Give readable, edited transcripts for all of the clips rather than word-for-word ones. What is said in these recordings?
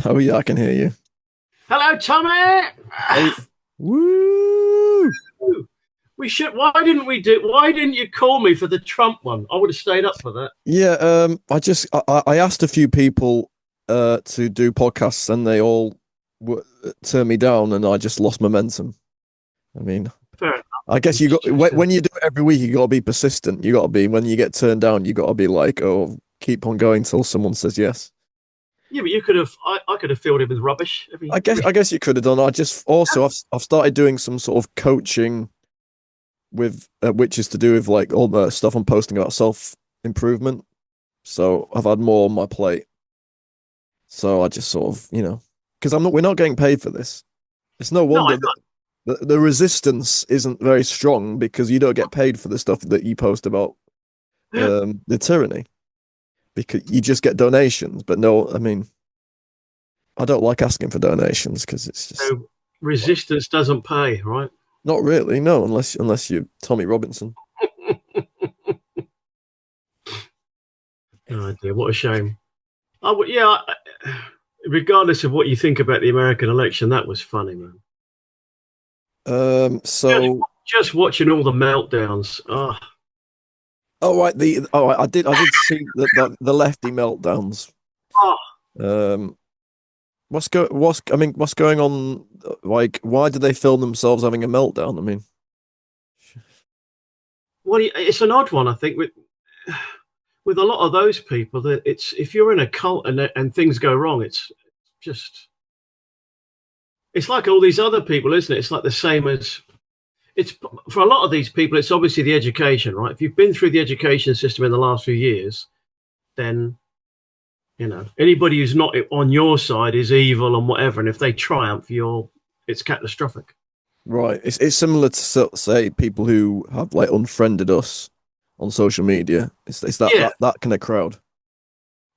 Oh yeah, I can hear you. Hello, Tommy. Hey, woo! We should. Why didn't we do? Why didn't you call me for the Trump one? I would have stayed up for that. Yeah, I asked a few people to do podcasts and they all turned me down and I just lost momentum. I mean, Fair enough. I guess you It's got just, when you do it every week, you got to be persistent. You got to be when you get turned down, you got to be like, oh, keep on going till someone says yes. yeah, but you could have. I could have filled it with rubbish. I guess you could have done. I just also I've started doing some sort of coaching with which is to do with like all the stuff I'm posting about self improvement. So I've had more on my plate. So I just sort of, because we're not getting paid for this. It's no No, wonder that the resistance isn't very strong because you don't get paid for the stuff that you post about the tyranny because you just get donations. But no, I mean, I don't like asking for donations because it's just no, resistance doesn't pay, right? not really, no, unless you're Tommy Robinson. Oh dear, what a shame. Yeah. Regardless of what you think about the American election, that was funny, man. Just, So just watching all the meltdowns. Oh, I did see the lefty meltdowns. oh. Um, what's going on? Like, why do they film themselves having a meltdown? I mean, Well, it's an odd one, I think. With a lot of those people, that it's if you're in a cult and things go wrong, just it's like all these other people, isn't it? It's like the same as it's for a lot of these people. It's obviously the education, right? If you've been through the education system in the last few years, then anybody who's not on your side is evil and whatever. And if they triumph, it's catastrophic. right? It's similar to say people who have like unfriended us on social media. It's that Yeah, that kind of crowd.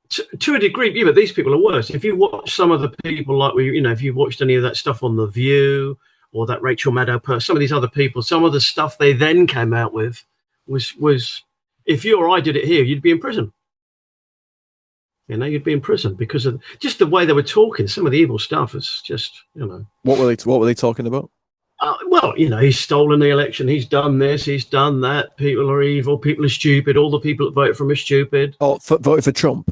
to a degree, yeah, but these people are worse. If you watch some of the people like if you've watched any of that stuff on The View or that Rachel Maddow person, some of these other people, some of the stuff they then came out with was if you or I did it here, you'd be in prison. You'd be in prison because of just the way they were talking. Some of the evil stuff is just. What were they talking about? Well, he's stolen the election. He's done this. He's done that. People are evil. People are stupid. All the people that voted for him are stupid. Oh, voted for Trump.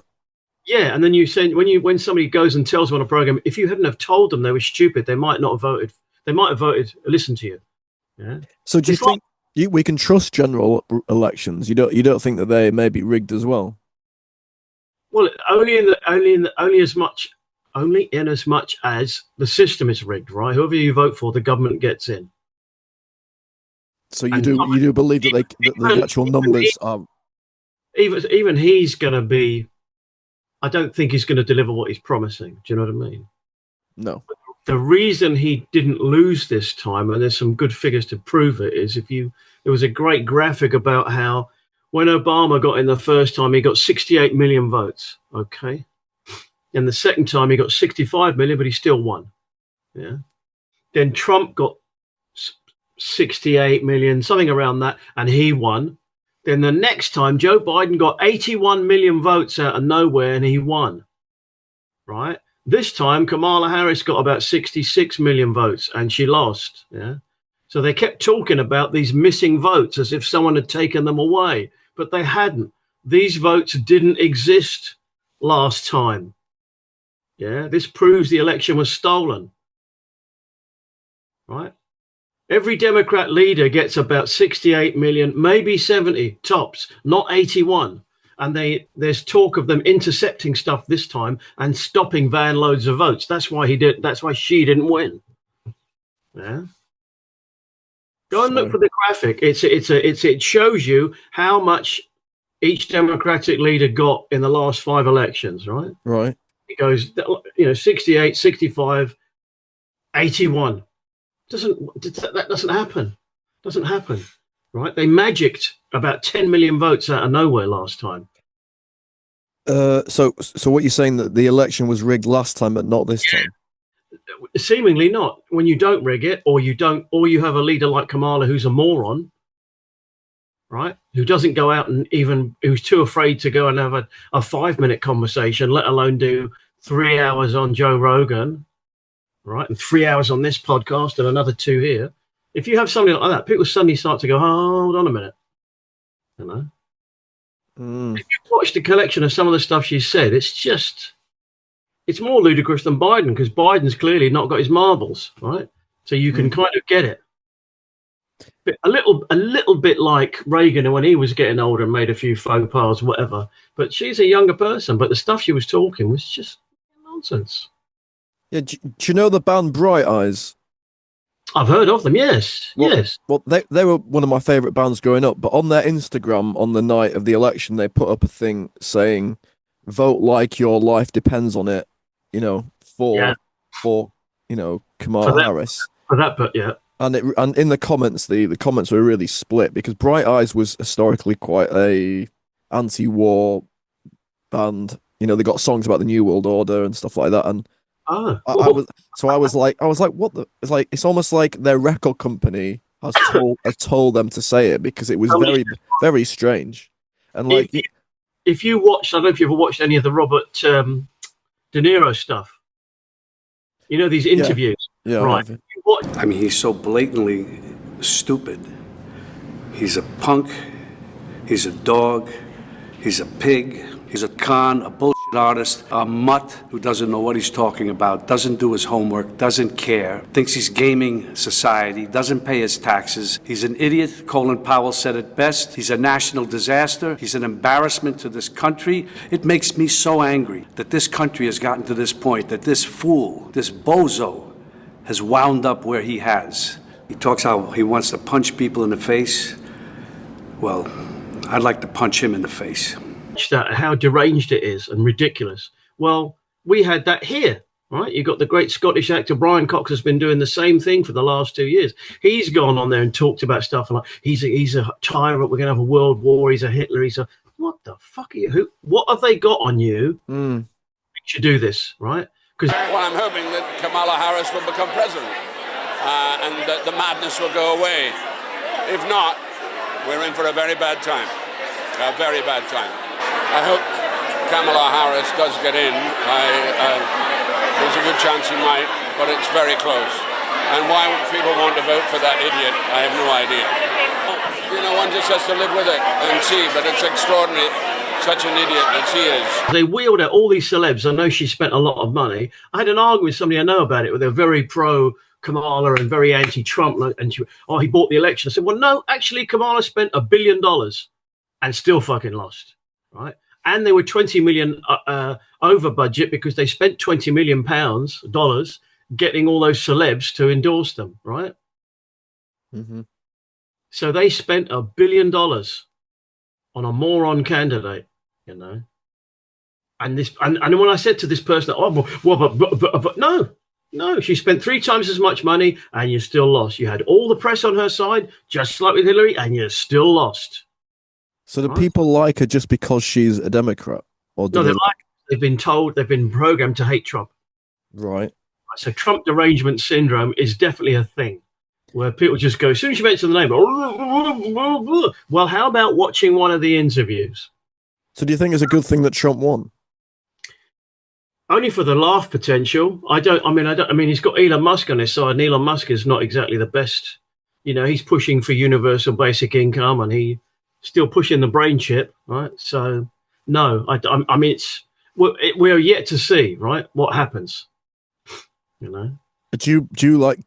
Yeah, and then you say when somebody goes and tells them on a program, if you hadn't have told them they were stupid, they might not have voted. They might have voted, listen to you. Yeah. So do you It's like, think we can trust general elections? You don't think that they may be rigged as well? well, only in as much as the system is rigged, right? Whoever you vote for, the government gets in. So you And do believe that the actual numbers are even he's going to be. I don't think he's going to deliver what he's promising. Do you know what I mean? no. The reason he didn't lose this time, and there's some good figures to prove it, is there was a great graphic about how when Obama got in the first time, he got 68 million votes. Okay. And the second time he got 65 million, but he still won. Yeah. Then Trump got 68 million, something around that, and he won. Then the next time Joe Biden got 81 million votes out of nowhere and he won. Right. This time, Kamala Harris got about 66 million votes and she lost. Yeah. So they kept talking about these missing votes as if someone had taken them away, but they hadn't. These votes didn't exist last time. Yeah. This proves the election was stolen. Right. Every Democrat leader gets about 68 million, maybe 70 tops, not 81. And there's talk of them intercepting stuff this time and stopping van loads of votes. That's why she didn't win. Yeah. Go and look So for the graphic. It shows you how much each Democratic leader got in the last 5 elections, right? right. It goes, 68, 65, 81. That doesn't happen. Doesn't happen. Right? They magicked about 10 million votes out of nowhere last time. So what you're saying that the election was rigged last time, but not this time? Seemingly not. When you don't rig it, or you have a leader like Kamala who's a moron, right? Who doesn't go out and who's too afraid to go and have a 5-minute conversation, let alone do 3 hours on Joe Rogan, right, and 3 hours on this podcast and another 2 here. If you have something like that, people suddenly start to go, oh, hold on a minute. You know? If you watch the collection of some of the stuff she said, it's more ludicrous than Biden, because Biden's clearly not got his marbles, right? So you can kind of get it. But a little bit like Reagan when he was getting older and made a few faux pas, whatever. But she's a younger person, but the stuff she was talking was just nonsense. Yeah, do you know the band Bright Eyes? I've heard of them, yes. Yes. Well, they were one of my favourite bands growing up, but on their Instagram on the night of the election, they put up a thing saying, vote like your life depends on it, you know, for you know, Kamala Harris. For that, but yeah. And in the comments, the comments were really split, because Bright Eyes was historically quite a anti-war band. You know, they got songs about the New World Order and stuff like that. And I was like, what the? It's like, it's almost like their record company has told them to say it, because it was very, very strange. And like, if you watched, I don't know if you've ever watched any of the Robert De Niro stuff. You know, these interviews, right? I mean, he's so blatantly stupid. He's a punk. He's a dog. He's a pig. He's a con, a bullshit artist, a mutt who doesn't know what he's talking about, doesn't do his homework, doesn't care, thinks he's gaming society, doesn't pay his taxes. He's an idiot. Colin Powell said it best. He's a national disaster. He's an embarrassment to this country. It makes me so angry that this country has gotten to this point, that this fool, this bozo, has wound up where he has. He talks how he wants to punch people in the face. Well, I'd like to punch him in the face. That how deranged it is and ridiculous. Well, we had that here, right? You got the great Scottish actor Brian Cox has been doing the same thing for the last 2 years. He's gone on there and talked about stuff like he's a tyrant. We're going to have a world war. He's a Hitler. What the fuck are you? What have they got on you? You should do this, right? Because I'm hoping that Kamala Harris will become president and that the madness will go away. If not, we're in for a very bad time. A very bad time. I hope Kamala Harris does get in. There's a good chance he might, but it's very close. And why people want to vote for that idiot, I have no idea. You know, one just has to live with it and see, but it's extraordinary, such an idiot that she is. They wheeled out all these celebs. I know she spent a lot of money. I had an argument with somebody I know about it, where they're very pro-Kamala and very anti-Trump, and he bought the election. I said, well, no, actually, Kamala spent $1 billion and still fucking lost, right? And they were 20 million over budget, because they spent $20 million getting all those celebs to endorse them, right? So they spent $1 billion on a moron candidate, you know. And when I said to this person, but no, she spent 3 times as much money and you still lost. You had all the press on her side, just like with Hillary, and you still lost. So do people like her just because she's a Democrat? Or no, they've been programmed to hate Trump. Right. So Trump derangement syndrome is definitely a thing, where people just go, as soon as you mention the name, well, how about watching one of the interviews? So do you think it's a good thing that Trump won? Only for the laugh potential. I mean, he's got Elon Musk on his side, and Elon Musk is not exactly the best. You know, he's pushing for universal basic income, and he's still pushing the brain chip, right? So, no, I mean, we're yet to see, right, what happens. You know. Do you like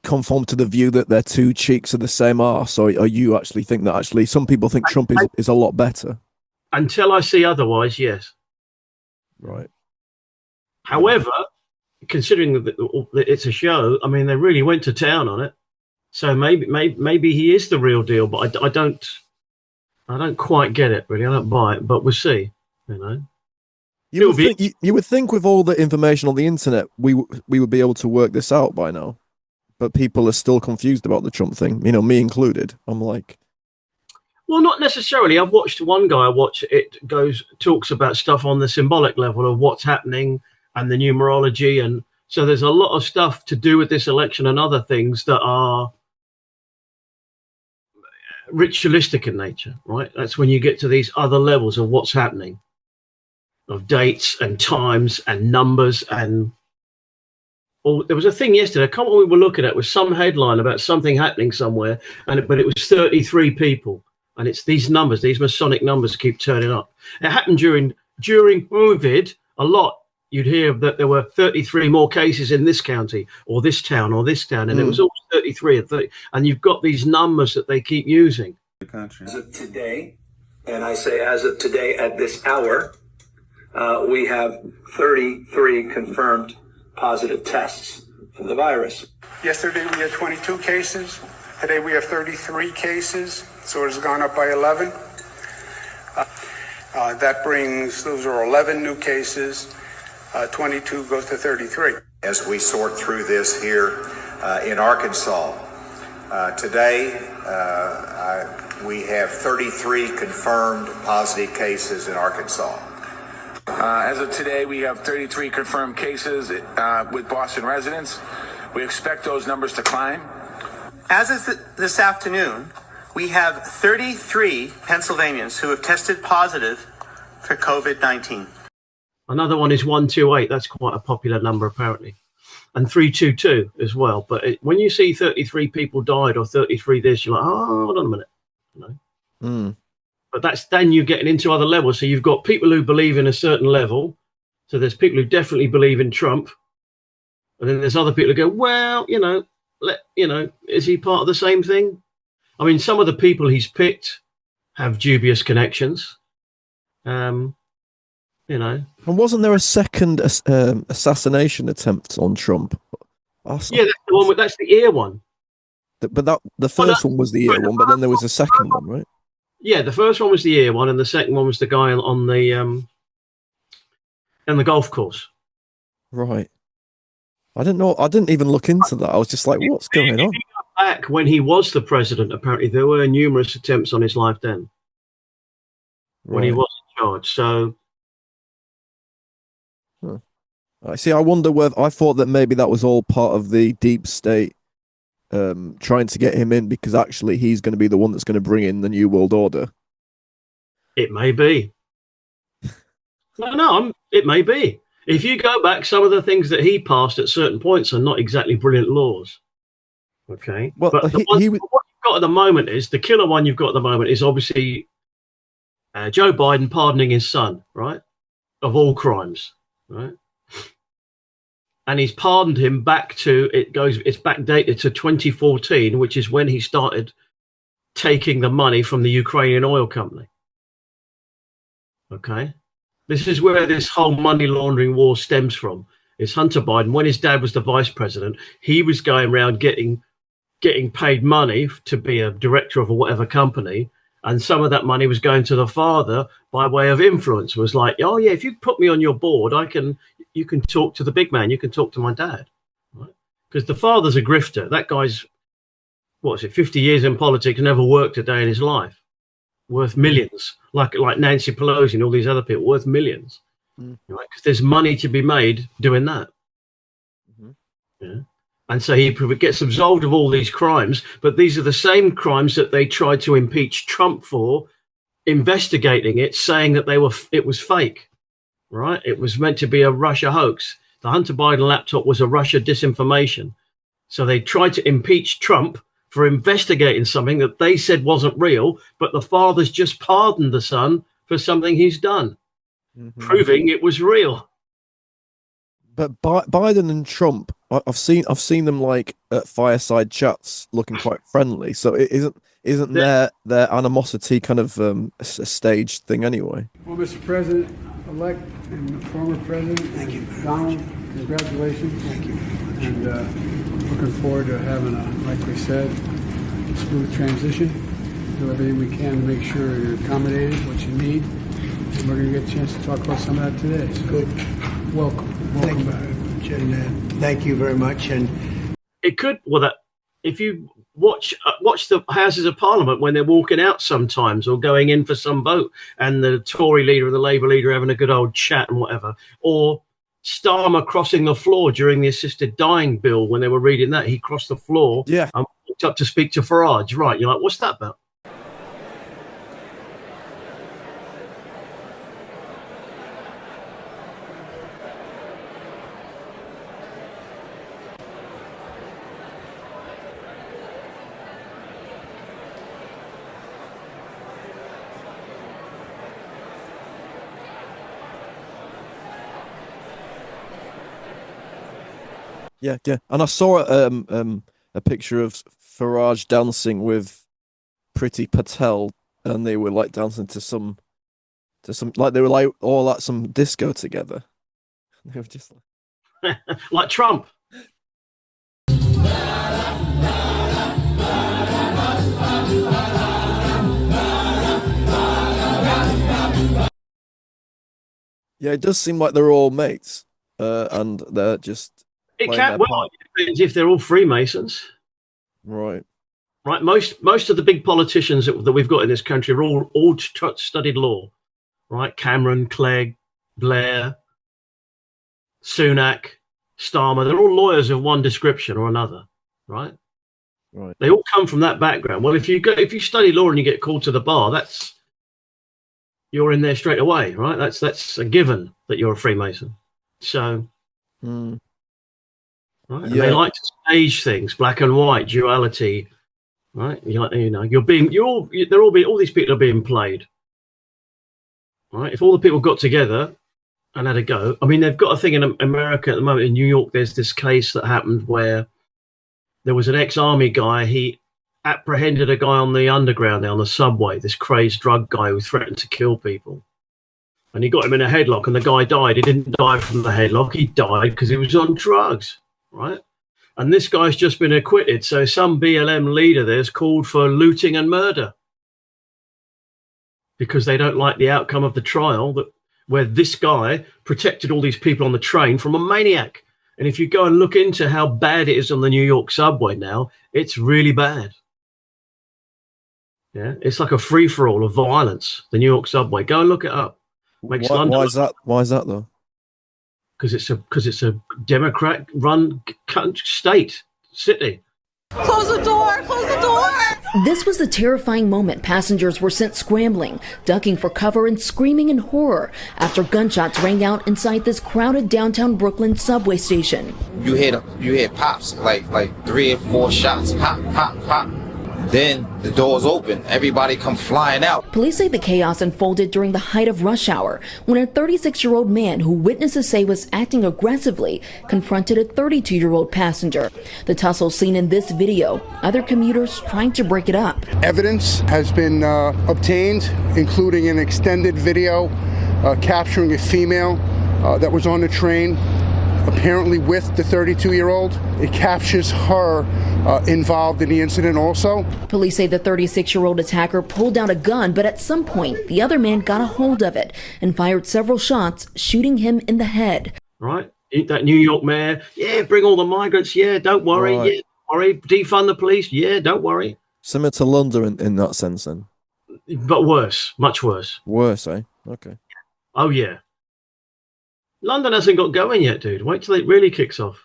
conform to the view that their two cheeks are the same arse, or you actually think that actually some people think Trump is a lot better? Until I see otherwise, yes. Right. However, considering that it's a show, I mean, they really went to town on it. So maybe he is the real deal, but I don't quite get it, really. I don't buy it, but we'll see. You know. You would think with all the information on the internet, we would be able to work this out by now. But people are still confused about the Trump thing, you know, me included. I'm like, well, not necessarily. I've watched one guy talks about stuff on the symbolic level of what's happening and the numerology, and so there's a lot of stuff to do with this election and other things that are ritualistic in nature, right? That's when you get to these other levels of what's happening. of dates and times and numbers and all. There was a thing yesterday, I can't remember what we were looking at, was some headline about something happening somewhere, but it was 33 people. And it's these numbers, these Masonic numbers keep turning up. It happened during COVID a lot. You'd hear that there were 33 more cases in this county or this town or this town, and it was all 33 and 30. And you've got these numbers that they keep using. As of today, and I say as of today at this hour, we have 33 confirmed positive tests for the virus. Yesterday we had 22 cases. Today we have 33 cases, so it's gone up by 11. That brings, those are 11 new cases. 22 goes to 33. As we sort through this here in Arkansas, today we have 33 confirmed positive cases in Arkansas. As of today, we have 33 confirmed cases with Boston residents. We expect those numbers to climb. As of this afternoon, we have 33 Pennsylvanians who have tested positive for COVID-19. Another one is 128. That's quite a popular number, apparently. And 322 as well. But when you see 33 people died or 33 this, you're like, oh, hold on a minute. You know? But that's then you're getting into other levels. So you've got people who believe in a certain level. So there's people who definitely believe in Trump. And then there's other people who go, well, is he part of the same thing? I mean, some of the people he's picked have dubious connections. And wasn't there a second assassination attempt on Trump? That's the one. That's the ear one. But the first one was the ear one, but then there was a second one, right? Yeah, the first one was the ear one, and the second one was the guy on the golf course. Right. I didn't know. I didn't even look into that. I was just like, what's going on? Back when he was the president, apparently there were numerous attempts on his life then. When he was in charge. So. I see. I wonder whether I thought that maybe that was all part of the deep state trying to get him in because actually he's going to be the one that's going to bring in the New World Order. It may be. It may be. If you go back, some of the things that he passed at certain points are not exactly brilliant laws. Okay. Well, but what you've got at the moment is the killer one you've got at the moment is obviously Joe Biden pardoning his son, right? Of all crimes, right? And he's pardoned him back to it's backdated to 2014, which is when he started taking the money from the Ukrainian oil company. Okay. This is where this whole money laundering war stems from. It's Hunter Biden. When his dad was the vice president, he was going around getting paid money to be a director of a whatever company. And some of that money was going to the father by way of influence. It was like, oh yeah, if you put me on your board, you can talk to the big man. You can talk to my dad. Right? Because the father's a grifter. That guy's, 50 years in politics, never worked a day in his life. Worth millions, like Nancy Pelosi and all these other people, worth millions, right? Because there's money to be made doing that. Yeah. And so he gets absolved of all these crimes, but these are the same crimes that they tried to impeach Trump for, investigating it, saying that it was fake, right? It was meant to be a Russia hoax. The Hunter Biden laptop was a Russia disinformation. So they tried to impeach Trump for investigating something that they said wasn't real, but the father's just pardoned the son for something he's done, proving it was real. But Biden and Trump, I've seen them like at fireside chats, looking quite friendly. So it isn't their animosity kind of a staged thing anyway? Well, Mr. President-elect and former President, thank you, Donald, congratulations. Thank you. And looking forward to having like we said, smooth transition. Do everything we can to make sure you're accommodated, what you need. And we're going to get a chance to talk about some of that today. So good. Welcome back. And thank you very much. And it could, if you watch the Houses of Parliament when they're walking out sometimes or going in for some vote and the Tory leader and the Labour leader having a good old chat and whatever, or Starmer crossing the floor during the assisted dying bill when they were reading that. He crossed the floor and walked up to speak to Farage. Right, you're like, what's that about? Yeah, yeah. And I saw a picture of Farage dancing with Priti Patel, and they were like dancing to some like they were like all at some disco together. They were just Like Trump. yeah, it does seem like they're all mates, and they're just It playing can't. their Well, part. it depends if they're all Freemasons. Right. Right, most of the big politicians that we've got in this country are all studied law, right? Cameron, Clegg, Blair, Sunak, Starmer. They're all lawyers of one description or another, right? Right. They all come from that background. Well, if you study law and you get called to the bar, you're in there straight away, right? That's a given that you're a Freemason. So, Mm. right, and Yeah. they like to stage things, black and white, duality. Right, all these people are being played. Right, if all the people got together and had a go, I mean, they've got a thing in America at the moment. In New York, there's this case that happened where there was an ex-army guy. He apprehended a guy on the underground, there on the subway. This crazed drug guy who threatened to kill people, and he got him in a headlock, and the guy died. He didn't die from the headlock. He died because he was on drugs. Right. And this guy's just been acquitted. So some BLM leader there's called for looting and murder because they don't like the outcome of the trial where this guy protected all these people on the train from a maniac. And if you go and look into how bad it is on the New York subway now, it's really bad. Yeah, it's like a free-for-all of violence, the New York subway. Go and look it up. Why is that? Why is that though? Because it's a Democrat-run city. Close the door! Close the door! This was the terrifying moment passengers were sent scrambling, ducking for cover and screaming in horror after gunshots rang out inside this crowded downtown Brooklyn subway station. You hear pops, like 3 or 4 shots, pop, pop, pop. Then the doors open, everybody come flying out. Police say the chaos unfolded during the height of rush hour when a 36-year-old man who witnesses say was acting aggressively confronted a 32-year-old passenger. The tussle seen in this video, other commuters trying to break it up. Evidence has been obtained, including an extended video capturing a female that was on the train, apparently with the 32-year-old. It captures her involved in the incident also. Police say the 36-year-old attacker pulled out a gun, but at some point, the other man got a hold of it and fired several shots, shooting him in the head. Right? That New York mayor, yeah, bring all the migrants, yeah, don't worry, Right. yeah, don't worry. Defund the police, yeah, don't worry. Similar to London in that sense, then. But worse, much worse. Worse, eh? Okay. Oh, yeah. London hasn't got going yet, dude. Wait till it really kicks off,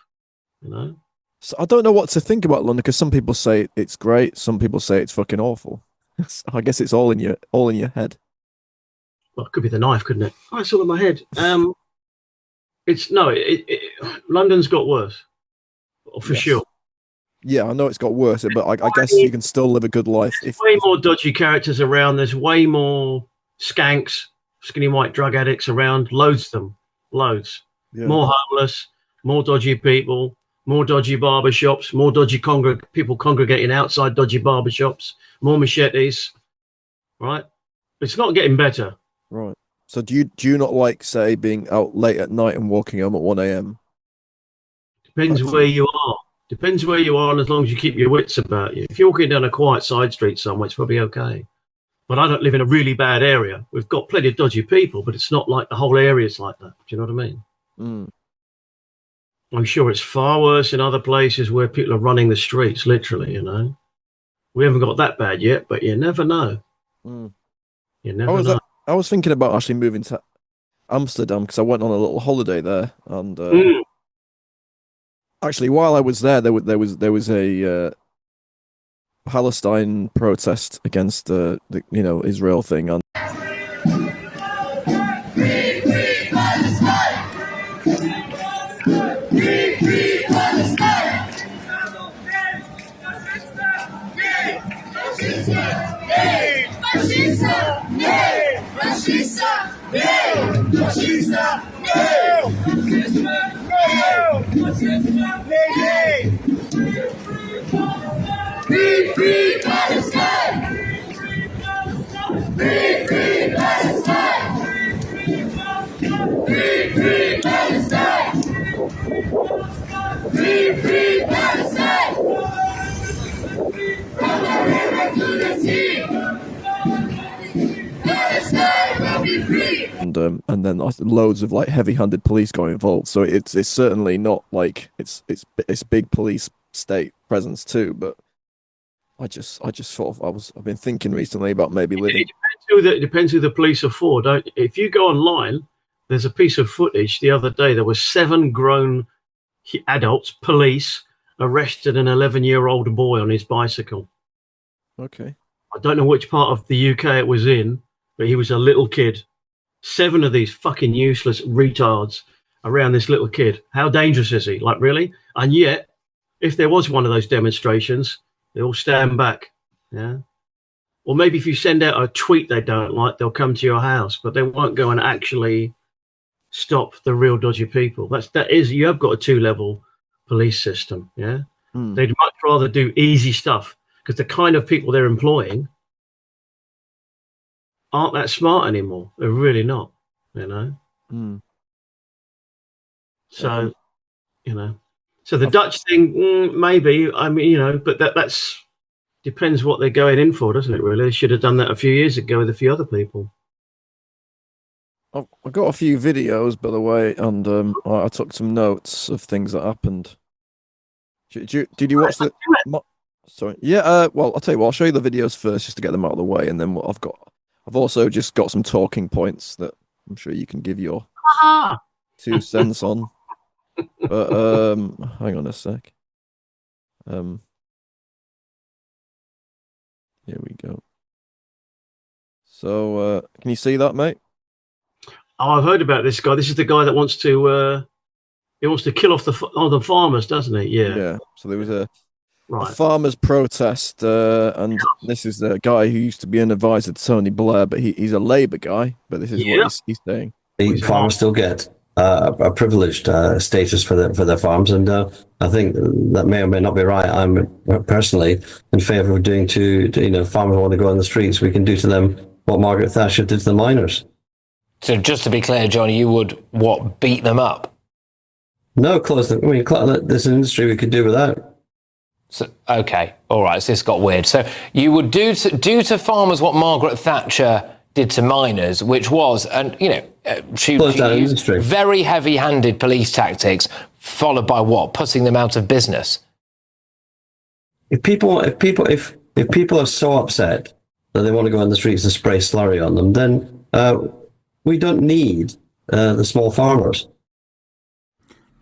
you know? So I don't know what to think about London because some people say it's great, some people say it's fucking awful. I guess it's all in your head. Well, it could be the knife, couldn't it? Oh, it's all in my head. London's got worse, for Yes. sure. Yeah, I know it's got worse, but I guess you can still live a good life. There's way more dodgy characters around. There's way more skanks, skinny white drug addicts around. Loads of them. Loads. Yeah. More homeless, more dodgy people, more dodgy barbershops, more dodgy people congregating outside dodgy barbershops, more machetes. Right? It's not getting better. Right. So do you not like, say, being out late at night and walking home at 1 a.m.? Depends where you are. Depends where you are, and as long as you keep your wits about you. If you're walking down a quiet side street somewhere, it's probably okay. But I don't live in a really bad area. We've got plenty of dodgy people, but it's not like the whole area's like that. Do you know what I mean? Mm. I'm sure it's far worse in other places where people are running the streets, literally, you know. We haven't got that bad yet, but you never know. Mm. You never know. I was thinking about actually moving to Amsterdam because I went on a little holiday there, and actually, while I was there, there was a Palestine protest against the Israel thing, and Free, free Palestine! Free, free Palestine! Free, free Palestine! Free, free Palestine! From the river to the sea, Palestine will be free! And then loads of like heavy-handed police got involved. So it's certainly not like it's big police state presence too. But I just sort of I've been thinking recently about maybe living. It depends who the police are for. If you go online, there's a piece of footage the other day. There were 7 grown adults, police, arrested an 11-year-old boy on his bicycle. Okay. I don't know which part of the UK it was in, but he was a little kid. 7 of these fucking useless retards around this little kid. How dangerous is he? Like, really? And yet, if there was one of those demonstrations, they all stand back. Yeah. Or maybe if you send out a tweet they don't like, they'll come to your house, but they won't go and actually stop the real dodgy people. You have got a 2-level police system. Yeah. They'd much rather do easy stuff because the kind of people they're employing aren't that smart anymore. They're really not, you know. So, you know, so the Dutch thing, maybe. I mean, you know, but that's depends what they're going in for, doesn't it? Really, they should have done that a few years ago with a few other people. I got a few videos, by the way, and I took some notes of things that happened. Did you watch the? Sorry, yeah. Well, I'll tell you what. I'll show you the videos first, just to get them out of the way, and then what I've also just got some talking points that I'm sure you can give your 2 cents on. But hang on a sec. Here we go. So can you see that, mate? Oh, I've heard about this guy. This is the guy that wants to kill off the farmers, doesn't he? Yeah. Yeah. So there was a farmers' protest, and this is the guy who used to be an advisor to Tony Blair, but he's a Labour guy. But this is what he's saying. The farmers still get a privileged status for their farms, and I think that may or may not be right. I'm personally in favour of doing to farmers who want to go on the streets, we can do to them what Margaret Thatcher did to the miners. So just to be clear, Johnny, you would beat them up? No, close them. I mean, there's an industry we could do without. So, okay, all right. So this got weird. So you would do to farmers what Margaret Thatcher did to miners, which was, and she used very heavy-handed police tactics, followed by what? Putting them out of business. If people are so upset that they want to go on the streets and spray slurry on them, then we don't need the small farmers.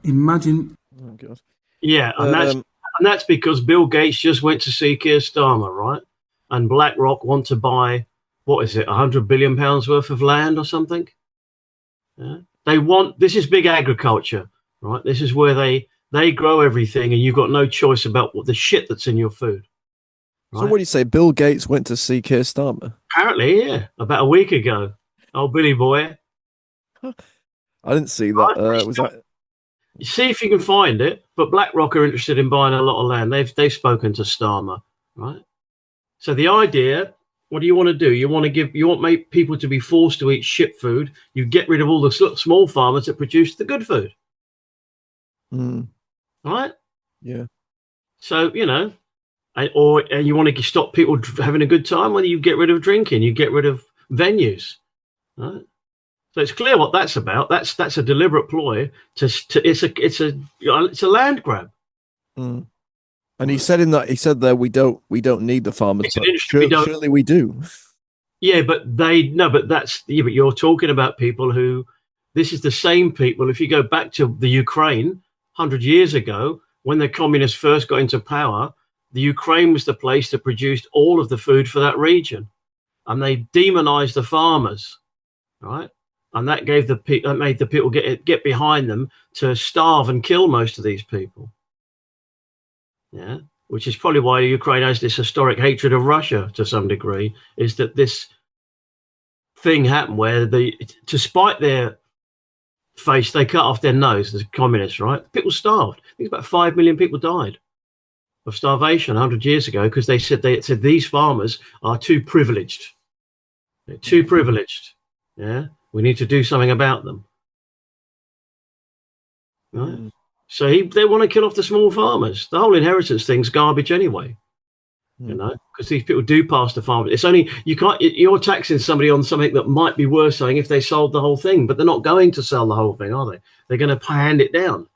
Imagine. Oh, God. Yeah, and that's because Bill Gates just went to see Keir Starmer, right? And BlackRock want to buy, what is it, £100 billion worth of land or something? Yeah. This is big agriculture, right? This is where they grow everything, and you've got no choice about what the shit that's in your food. Right? So what do you say? Bill Gates went to see Keir Starmer? Apparently, yeah, about a week ago. Oh, Billy boy. I didn't see that. Was that? You see if you can find it. But BlackRock are interested in buying a lot of land. They've spoken to Starmer, right? So the idea, what do you want to do? You want people to be forced to eat shit food. You get rid of all the small farmers that produce the good food, right? Yeah. So and you want to stop people having a good time. Well, you get rid of drinking. You get rid of venues, right? So it's clear what that's about. That's a deliberate ploy. It's a land grab. And he said there we don't need the farmers. But surely we do. Yeah, but you're talking about people who. This is the same people. If you go back to the Ukraine 100 years ago, when the communists first got into power, the Ukraine was the place that produced all of the food for that region, and they demonized the farmers, right? And that made the people get behind them to starve and kill most of these people. Yeah, which is probably why Ukraine has this historic hatred of Russia to some degree. Is that this thing happened where despite their face, they cut off their nose. There's communists, right? People starved. I think about 5 million people died of starvation 100 years ago because they said these farmers are too privileged. They're too privileged. Yeah, we need to do something about them. Right? So they want to kill off the small farmers. The whole inheritance thing's garbage anyway. You know, because these people do pass the farm. It's only you're taxing somebody on something that might be worth something if they sold the whole thing, but they're not going to sell the whole thing, are they? They're going to hand it down.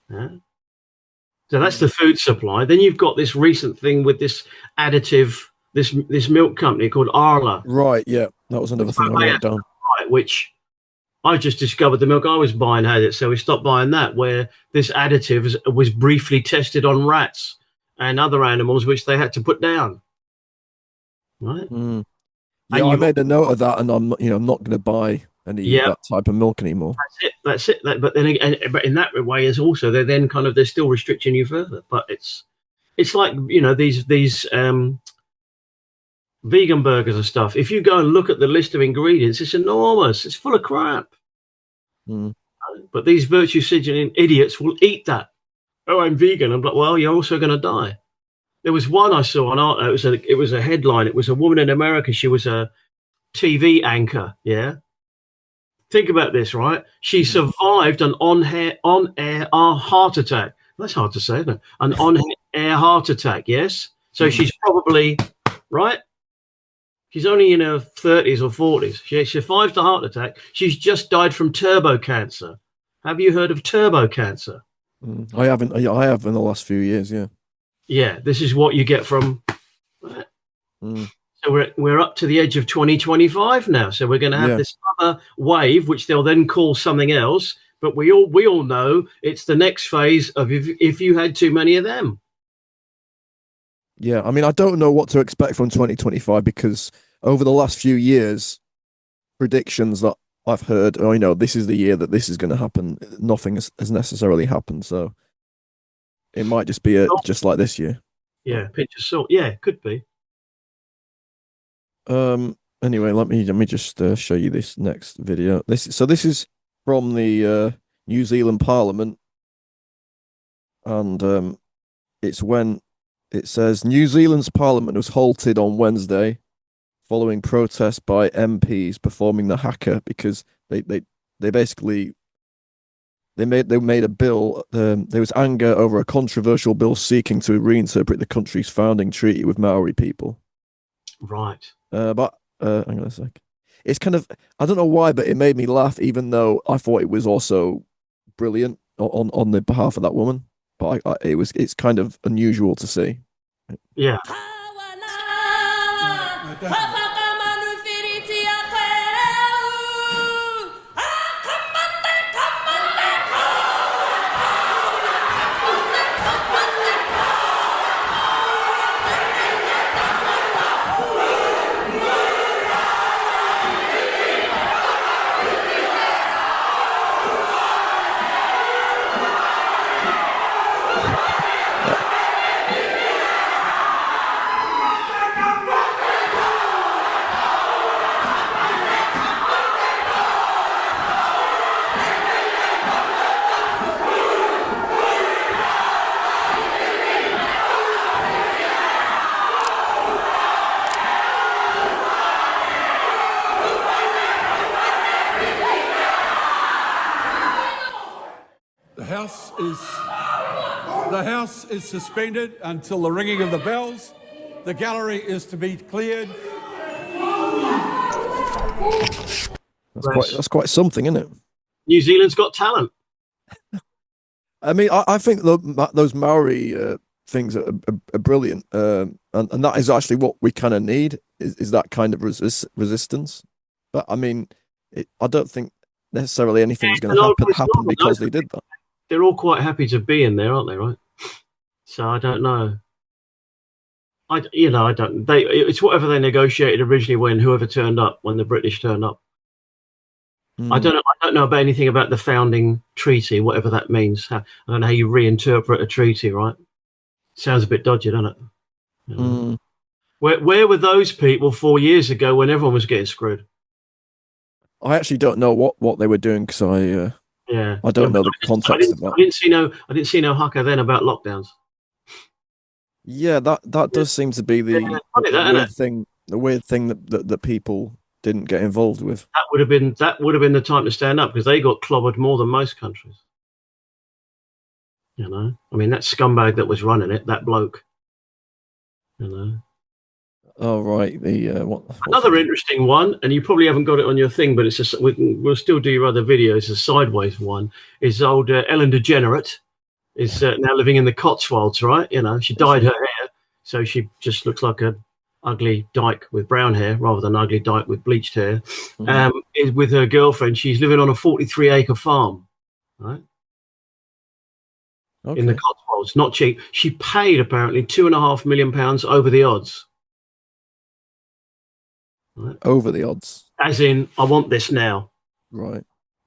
Yeah. So that's the food supply. Then you've got this recent thing with this additive, this milk company called Arla. Right. Yeah, that was another thing I wrote down. Right, which I just discovered the milk I was buying had it, so we stopped buying that. Where this additive was briefly tested on rats and other animals, which they had to put down. Right. Yeah, I made a note of that, and I'm not going to buy any that type of milk anymore. That's it. But then again, but in that way, is also they're still restricting you further. But it's like these vegan burgers and stuff. If you go and look at the list of ingredients, it's enormous. It's full of crap. But these virtue-signaling idiots will eat that. Oh, I'm vegan. I'm like, well, you're also going to die. There was one I saw on art. It was a headline. It was a woman in America. She was a TV anchor. Yeah. Think about this, right? She survived an on-air heart attack. That's hard to say, isn't it? An on-air heart attack. Yes. So she's probably right. She's only in her 30s or 40s. She survived a heart attack. She's just died from turbo cancer. Have you heard of turbo cancer? I haven't. I have in the last few years. Yeah. Yeah. This is what you get from. So we're up to the edge of 2025 now. So we're going to have this other wave, which they'll then call something else. But we all know it's the next phase of if you had too many of them. Yeah, I mean, I don't know what to expect from 2025 because over the last few years, predictions that I've heard, this is the year that this is going to happen. Nothing has necessarily happened, so it might just be just like this year. Yeah, pinch of salt. Yeah, it could be. Anyway, let me just show you this next video. This is from the New Zealand Parliament, and it's when it says New Zealand's Parliament was halted on Wednesday following protests by MPs performing the Haka because they basically made a bill. There was anger over a controversial bill seeking to reinterpret the country's founding treaty with Maori people. Right. But hang on a sec. It's kind of, I don't know why, but it made me laugh, even though I thought it was also brilliant on the behalf of that woman. But it's kind of unusual to see. Yeah. The House is suspended until the ringing of the bells. The gallery is to be cleared. That's quite something, isn't it? New Zealand's got talent. I mean, I think those Maori things are brilliant, and that is actually what we kind of need is that kind of resistance. But I mean, I don't think necessarily anything's going to happen because they did that. They're all quite happy to be in there, aren't they? Right. So I don't know. I don't. It's whatever they negotiated originally when whoever turned up, when the British turned up. I don't know about anything about the founding treaty, whatever that means. I don't know how you reinterpret a treaty, right? Sounds a bit dodgy, doesn't it? Where were those people 4 years ago when everyone was getting screwed? I actually don't know what they were doing because I don't know the context of that. I didn't see no Haka then about lockdowns. Yeah, that does seem to be the weird thing that people didn't get involved with. That would have been the time to stand up because they got clobbered more than most countries. You know, I mean, that scumbag that was running it, that bloke. You know. Oh right, Another interesting one, and you probably haven't got it on your thing, but it's we'll still do your other videos. A sideways one is old Ellen DeGenerate is now living in the Cotswolds, right? You know, she dyed her hair, so she just looks like a ugly dyke with brown hair rather than ugly dyke with bleached hair. Is with her girlfriend. She's living on a 43-acre farm, right? Okay. In the Cotswolds, not cheap. She paid apparently £2.5 million over the odds. Right. Over the odds. As in, I want this now. Right.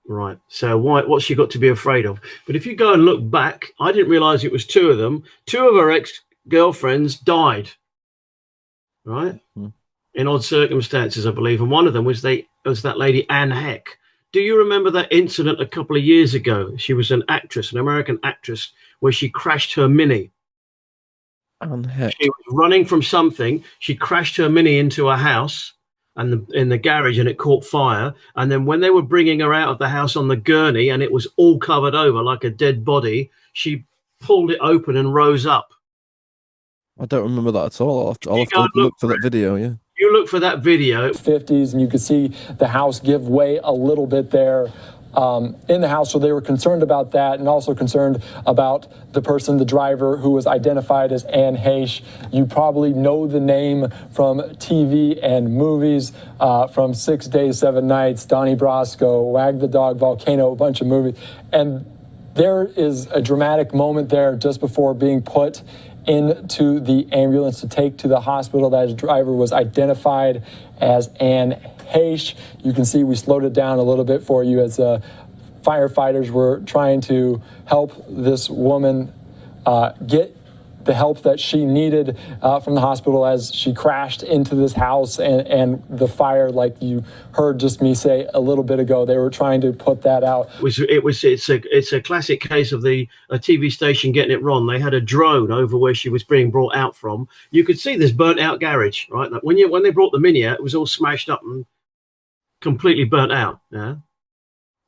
Right. So what's she got to be afraid of? But if you go and look back, I didn't realize it was two of them. Two of her ex-girlfriends died. Right. In odd circumstances, I believe. And one of them was that lady, Anne Heche. Do you remember that incident a couple of years ago? She was an actress, an American actress, where she crashed her Mini. Anne Heche. She was running from something. She crashed her Mini into a house. And in the garage, and it caught fire. And then when they were bringing her out of the house on the gurney, and it was all covered over like a dead body, she pulled it open and rose up. I don't remember that at all. I'll have to look for that video. Yeah. You look for that video. 50s, and you could see the house give way a little bit there. In the house, so they were concerned about that, and also concerned about the person, the driver, who was identified as Anne Heche. You probably know the name from TV and movies, from 6 Days, 7 Nights, Donnie Brasco, Wag the Dog, Volcano, a bunch of movies. And there is a dramatic moment there just before being put into the ambulance to take to the hospital. That driver was identified as Anne Heche. You can see we slowed it down a little bit for you as firefighters were trying to help this woman get the help that she needed from the hospital as she crashed into this house, and the fire, like you heard just me say a little bit ago, they were trying to put that out. It's a classic case of a TV station getting it wrong. They had a drone over where she was being brought out from. You could see this burnt out garage, right? Like when they brought the Mini out, it was all smashed up and completely burnt out. Yeah.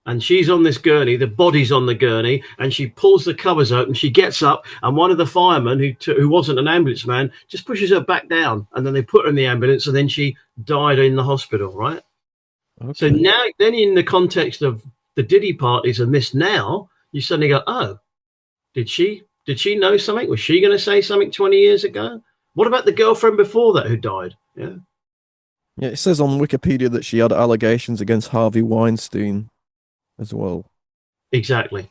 And she's on this gurney, the body's on the gurney, and she pulls the covers open. She gets up, and one of the firemen, who wasn't an ambulance man, just pushes her back down. And then they put her in the ambulance, and then she died in the hospital, right? Okay. So now, then in the context of the Diddy parties and this now, you suddenly go, oh, did she know something? Was she going to say something 20 years ago? What about the girlfriend before that who died? Yeah. Yeah, it says on Wikipedia that she had allegations against Harvey Weinstein as well. Exactly.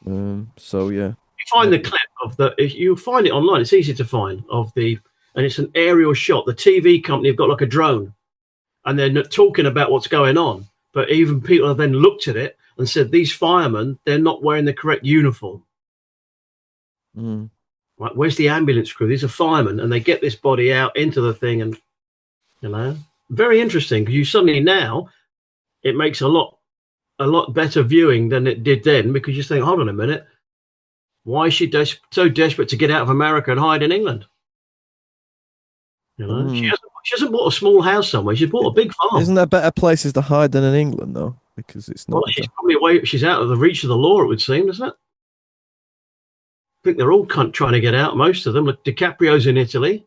So yeah, you find the clip of if you find it online, it's easy to find and it's an aerial shot. The TV company have got like a drone, and they're not talking about what's going on. But even people have then looked at it and said these firemen, they're not wearing the correct uniform. Right? Where's the ambulance crew? These are firemen, and they get this body out into the thing, and very interesting because you suddenly now it makes a lot better viewing than it did then, because you think, hold on a minute, why is she so desperate to get out of America and hide in England? She hasn't bought a small house somewhere. She's bought a big farm. Isn't there better places to hide than in England though? Because it's not. Well, she's probably away. She's out of the reach of the law, it would seem, doesn't it? I think they're all trying to get out. Most of them. Look, DiCaprio's in Italy.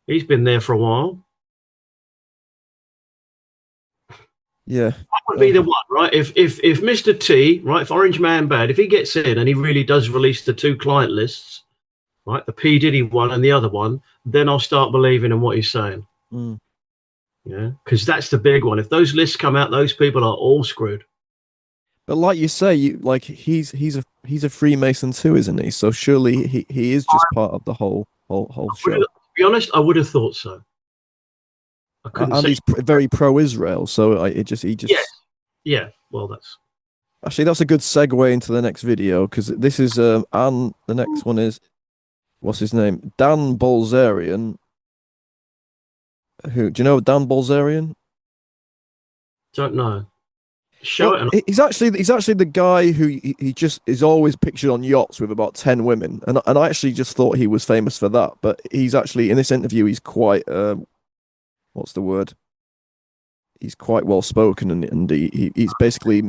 He's been there for a while. Yeah, that would be the one, right? If Mr. T, right, if Orange Man Bad, if he gets in and he really does release the two client lists, right, the P Diddy one and the other one, then I'll start believing in what he's saying. Yeah, because that's the big one. If those lists come out, those people are all screwed. But like you say, he's a Freemason too, isn't he? So surely he is just part of the whole show. To be honest, I would have thought so. And he's very pro-Israel, so he just yeah. Well, that's a good segue into the next video, because this is and the next one is, what's his name, Dan Bilzerian. Who do you know? Dan Bilzerian? Don't know. He's actually the guy who he just is always pictured on yachts with about 10 women, and I actually just thought he was famous for that. But he's actually in this interview he's quite what's the word? He's quite well spoken, and he's basically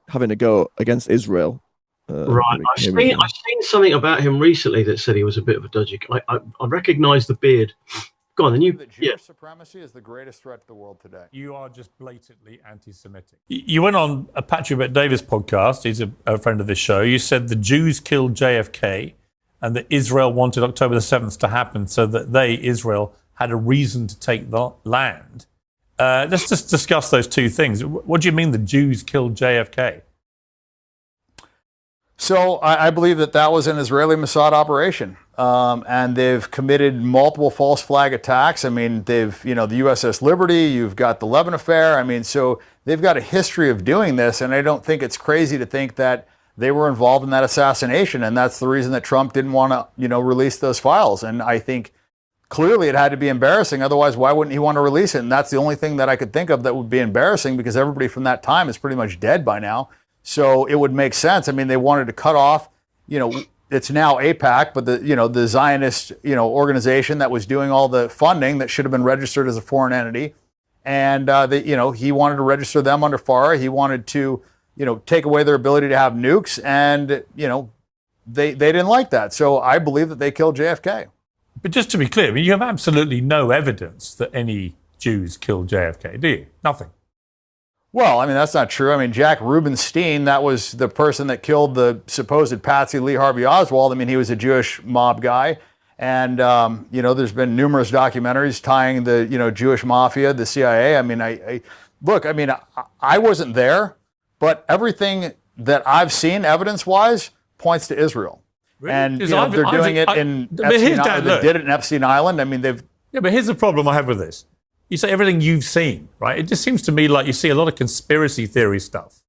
having a go against Israel. Right, I've seen something about him recently that said he was a bit of a dodgy. I recognise the beard. Go on, then you. Jewish supremacy is the greatest threat to the world today. You are just blatantly anti-Semitic. You went on a Patrick Bet-Davis podcast. He's a friend of this show. You said the Jews killed JFK and that Israel wanted October the 7th to happen so that Israel, had a reason to take the land. Let's just discuss those two things. What do you mean the Jews killed JFK? So I believe that was an Israeli Mossad operation. And they've committed multiple false flag attacks. I mean, the USS Liberty, you've got the Lebanon affair. I mean, so they've got a history of doing this. And I don't think it's crazy to think that they were involved in that assassination. And that's the reason that Trump didn't want to, release those files. And I think clearly it had to be embarrassing. Otherwise, why wouldn't he want to release it? And that's the only thing that I could think of that would be embarrassing, because everybody from that time is pretty much dead by now. So it would make sense. I mean, they wanted to cut off, it's now AIPAC, but the Zionist, organization that was doing all the funding that should have been registered as a foreign entity. And, he wanted to register them under FARA. He wanted to, take away their ability to have nukes. And, they didn't like that. So I believe that they killed JFK. But just to be clear, I mean, you have absolutely no evidence that any Jews killed JFK, do you? Nothing. Well, I mean, that's not true. I mean, Jack Rubenstein, that was the person that killed the supposed Patsy Lee Harvey Oswald. I mean, he was a Jewish mob guy. And, there's been numerous documentaries tying the, Jewish mafia, the CIA. I mean, I wasn't there, but everything that I've seen evidence-wise points to Israel. Really? And they're doing it in Epstein Island. They did it in Epstein Island. I mean, Yeah, but here's the problem I have with this. You say everything you've seen, right? It just seems to me like you see a lot of conspiracy theory stuff.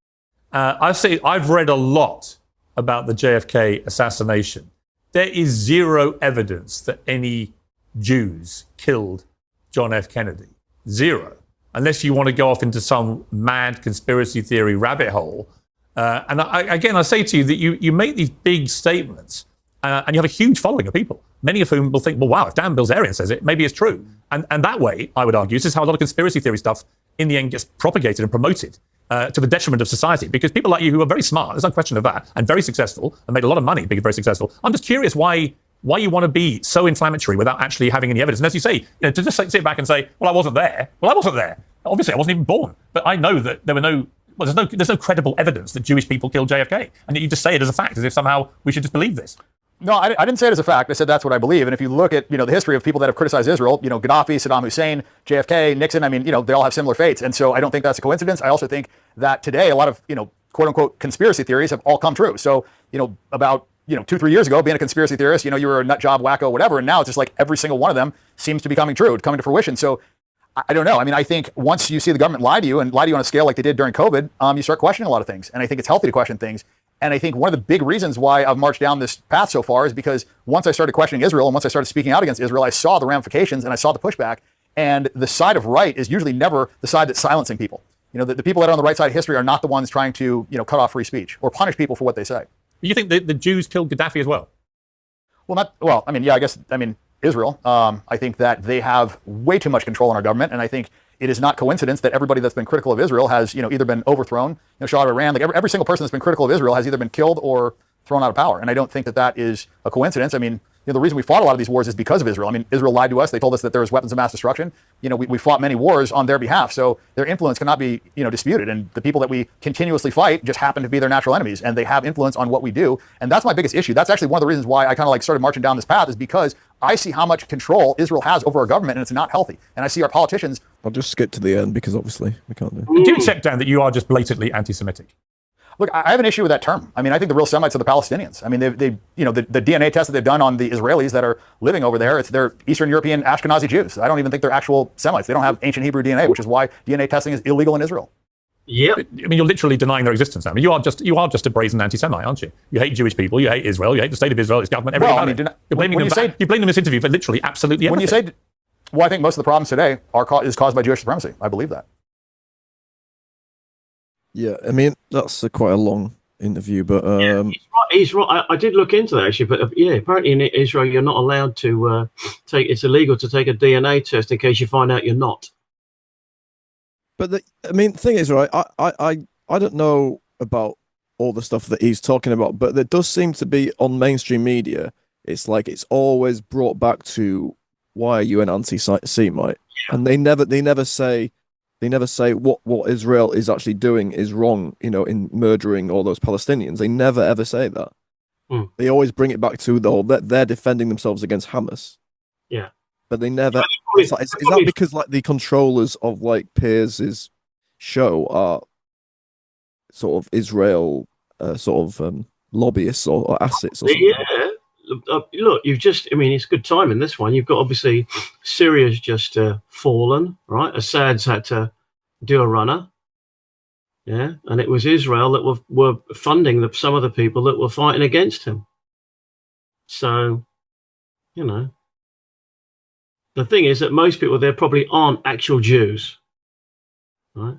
I've read a lot about the JFK assassination. There is zero evidence that any Jews killed John F. Kennedy. Zero. Unless you want to go off into some mad conspiracy theory rabbit hole. And I say to you that you make these big statements and you have a huge following of people, many of whom will think, well, wow, if Dan Bilzerian says it, maybe it's true. And that way, I would argue, this is how a lot of conspiracy theory stuff in the end gets propagated and promoted to the detriment of society. Because people like you who are very smart, there's no question of that, and very successful, and made a lot of money being very successful. I'm just curious why you want to be so inflammatory without actually having any evidence. And as you say, to just sit back and say, well, I wasn't there. Well, I wasn't there. Obviously, I wasn't even born. But I know that there were there's no credible evidence that Jewish people killed JFK. And you just say it as a fact, as if somehow we should just believe this. No, I didn't say it as a fact. I said that's what I believe. And if you look at, the history of people that have criticized Israel, Gaddafi, Saddam Hussein, JFK, Nixon, I mean, they all have similar fates. And so I don't think that's a coincidence. I also think that today a lot of, quote unquote conspiracy theories have all come true. So, about 2-3 years ago, being a conspiracy theorist, you were a nut job, wacko, whatever. And now it's just like every single one of them seems to be coming true, coming to fruition. So I don't know. I mean, I think once you see the government lie to you on a scale like they did during COVID, you start questioning a lot of things. And I think it's healthy to question things. And I think one of the big reasons why I've marched down this path so far is because once I started questioning Israel and once I started speaking out against Israel, I saw the ramifications and I saw the pushback. And the side of right is usually never the side that's silencing people. The people that are on the right side of history are not the ones trying to, cut off free speech or punish people for what they say. You think the Jews killed Gaddafi as well? Israel. I think that they have way too much control in our government. And I think it is not coincidence that everybody that's been critical of Israel has, either been overthrown, Shah of Iran, like every single person that's been critical of Israel has either been killed or thrown out of power. And I don't think that is a coincidence. I mean, the reason we fought a lot of these wars is because of Israel. I mean, Israel lied to us. They told us that there was weapons of mass destruction. We fought many wars on their behalf. So their influence cannot be, disputed. And the people that we continuously fight just happen to be their natural enemies. And they have influence on what we do. And that's my biggest issue. That's actually one of the reasons why I kind of started marching down this path, is because I see how much control Israel has over our government, and it's not healthy. And I see our politicians. I'll just skip to the end because obviously we can't do. Do you accept, Dan, that you are just blatantly anti-Semitic? Look, I have an issue with that term. I mean, I think the real Semites are the Palestinians. I mean, the DNA tests that they've done on the Israelis that are living over there, they're Eastern European Ashkenazi Jews. I don't even think they're actual Semites. They don't have ancient Hebrew DNA, which is why DNA testing is illegal in Israel. Yeah. I mean, you're literally denying their existence now. I mean, you are just a brazen anti-Semite, aren't you? You hate Jewish people, you hate Israel, you hate the state of Israel, its government, everything. You blame them in this interview for literally absolutely everything. I think most of the problems today is caused by Jewish supremacy. I believe that. Yeah, I mean that's quite a long interview, but He's right. I did look into that actually, but yeah, apparently in Israel you're not allowed to take. It's illegal to take a DNA test in case you find out you're not. but the thing is, right? I don't know about all the stuff that he's talking about, but there does seem to be on mainstream media. It's like it's always brought back to why are you an anti-Semite, and they never say what Israel is actually doing is wrong, in murdering all those Palestinians. They never ever say that. They always bring it back to the whole that they're defending themselves against Hamas. Yeah, but they never. Is that because like the controllers of like Piers' show are sort of Israel lobbyists or assets or something? Yeah. Look, it's good timing, this one. You've got, obviously, Syria's just fallen, right? Assad's had to do a runner. Yeah. And it was Israel that were funding some of the people that were fighting against him. So, the thing is that most people there probably aren't actual Jews, right?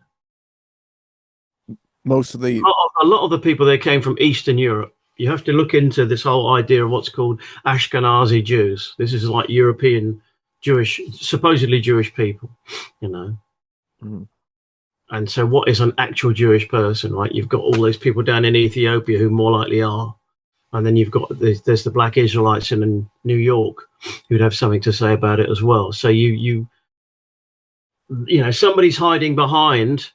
Most of the... A lot of the people there came from Eastern Europe. You have to look into this whole idea of what's called Ashkenazi Jews. This is like European Jewish, supposedly Jewish people, And so what is an actual Jewish person, right? You've got all those people down in Ethiopia who more likely are. And then you've got, there's the black Israelites in New York who'd have something to say about it as well. So somebody's hiding behind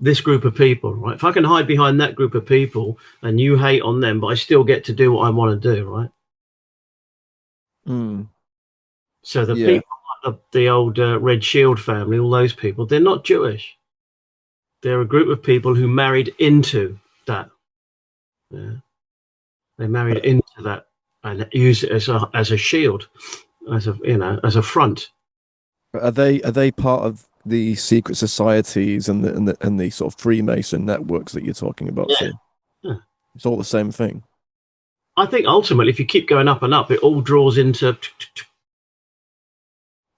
this group of people, right? If I can hide behind that group of people and you hate on them, but I still get to do what I want to do, right? So the people, like the old Red Shield family, all those people, they're not Jewish. They're a group of people who married into that. Yeah. They married into that and use it as a shield, as a front. Are they part of the secret societies and the sort of Freemason networks that you're talking about? Yeah. Yeah. It's all the same thing. I think ultimately, if you keep going up and up, it all draws into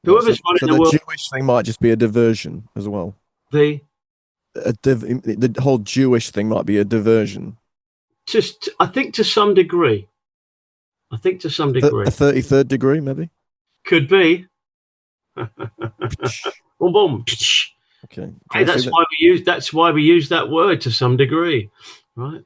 whoever's running the world. The Jewish thing might just be a diversion as well. The whole Jewish thing might be a diversion. I think to some degree. A 33rd degree, maybe. Could be. Boom, boom. Okay. Hey, that's why we use that word to some degree, right?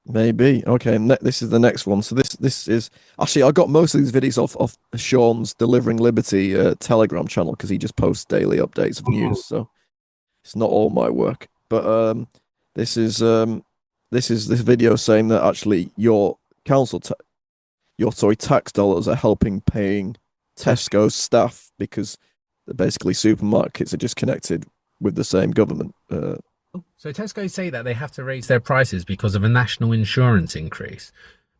Maybe. Okay. This is the next one. So this is actually, I got most of these videos off Sean's Delivering Liberty Telegram channel because he just posts daily updates of news. So it's not all my work, but this is this video saying that actually your tax dollars are helping paying Tesco's staff because basically supermarkets are just connected with the same government. So Tesco say that they have to raise their prices because of a national insurance increase.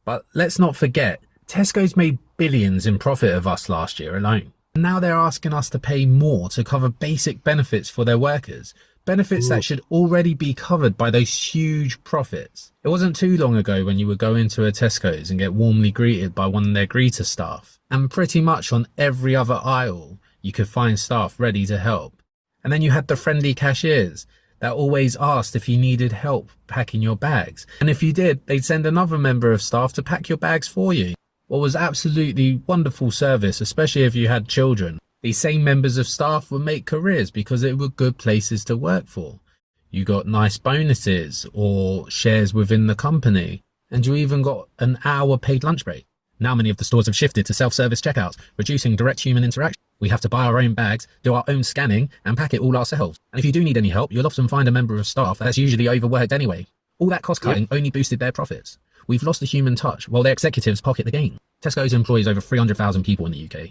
But let's not forget, Tesco's made billions in profit of us last year alone. Now they're asking us to pay more to cover basic benefits for their workers. Benefits that should already be covered by those huge profits. It wasn't too long ago when you would go into a Tesco's and get warmly greeted by one of their greeter staff. And pretty much on every other aisle, you could find staff ready to help. And then you had the friendly cashiers that always asked if you needed help packing your bags. And if you did, they'd send another member of staff to pack your bags for you. What was absolutely wonderful service, especially if you had children. These same members of staff would make careers because they were good places to work for. You got nice bonuses or shares within the company, and you even got an hour paid lunch break. Now many of the stores have shifted to self-service checkouts, reducing direct human interaction. We have to buy our own bags, do our own scanning, and pack it all ourselves. And if you do need any help, you'll often find a member of staff that's usually overworked anyway. All that cost cutting only boosted their profits. We've lost the human touch while their executives pocket the gain. Tesco's employs over 300,000 people in the UK.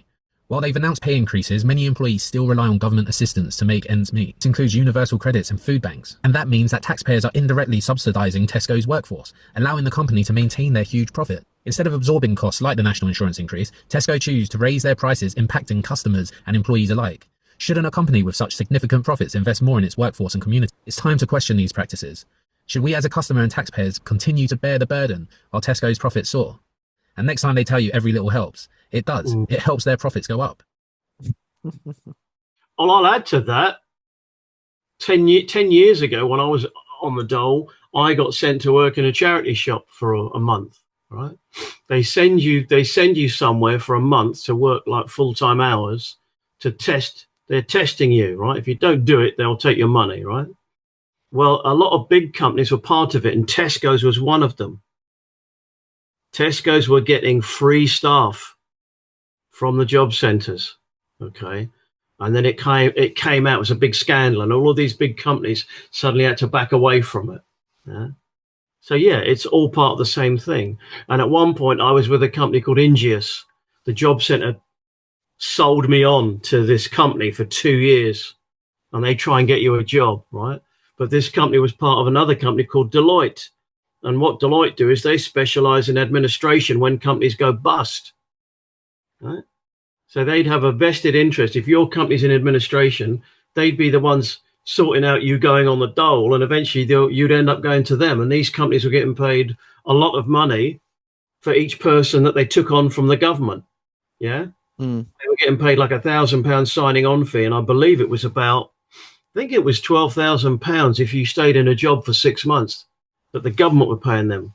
While they've announced pay increases, many employees still rely on government assistance to make ends meet. This includes universal credits and food banks. And that means that taxpayers are indirectly subsidising Tesco's workforce, allowing the company to maintain their huge profit. Instead of absorbing costs like the national insurance increase, Tesco choose to raise their prices, impacting customers and employees alike. Shouldn't a company with such significant profits invest more in its workforce and community? It's time to question these practices. Should we as a customer and taxpayers continue to bear the burden while Tesco's profits soar? And next time they tell you every little helps, it does. It helps their profits go up. Well, I'll add to that. 10 years ago, when I was on the dole, I got sent to work in a charity shop for a month. Right? They send you somewhere for a month to work like full-time hours to test. They're testing you, right? If you don't do it, they'll take your money, right? Well, a lot of big companies were part of it, and Tesco's was one of them. Tesco's were getting free staff from the job centres, okay? And then it came out, it was a big scandal, and all of these big companies suddenly had to back away from it. Yeah? So, yeah, it's all part of the same thing. And at one point, I was with a company called Ingeus. The job centre sold me on to this company for 2 years, and they try and get you a job, right? But this company was part of another company called Deloitte. And what Deloitte do is they specialise in administration when companies go bust, right? So they'd have a vested interest. If your company's in administration, they'd be the ones sorting out you going on the dole, and eventually you'd end up going to them. And these companies were getting paid a lot of money for each person that they took on from the government. Yeah, they were getting paid like £1,000 signing on fee, and I believe it was about, I think it was £12,000 if you stayed in a job for 6 months that the government were paying them,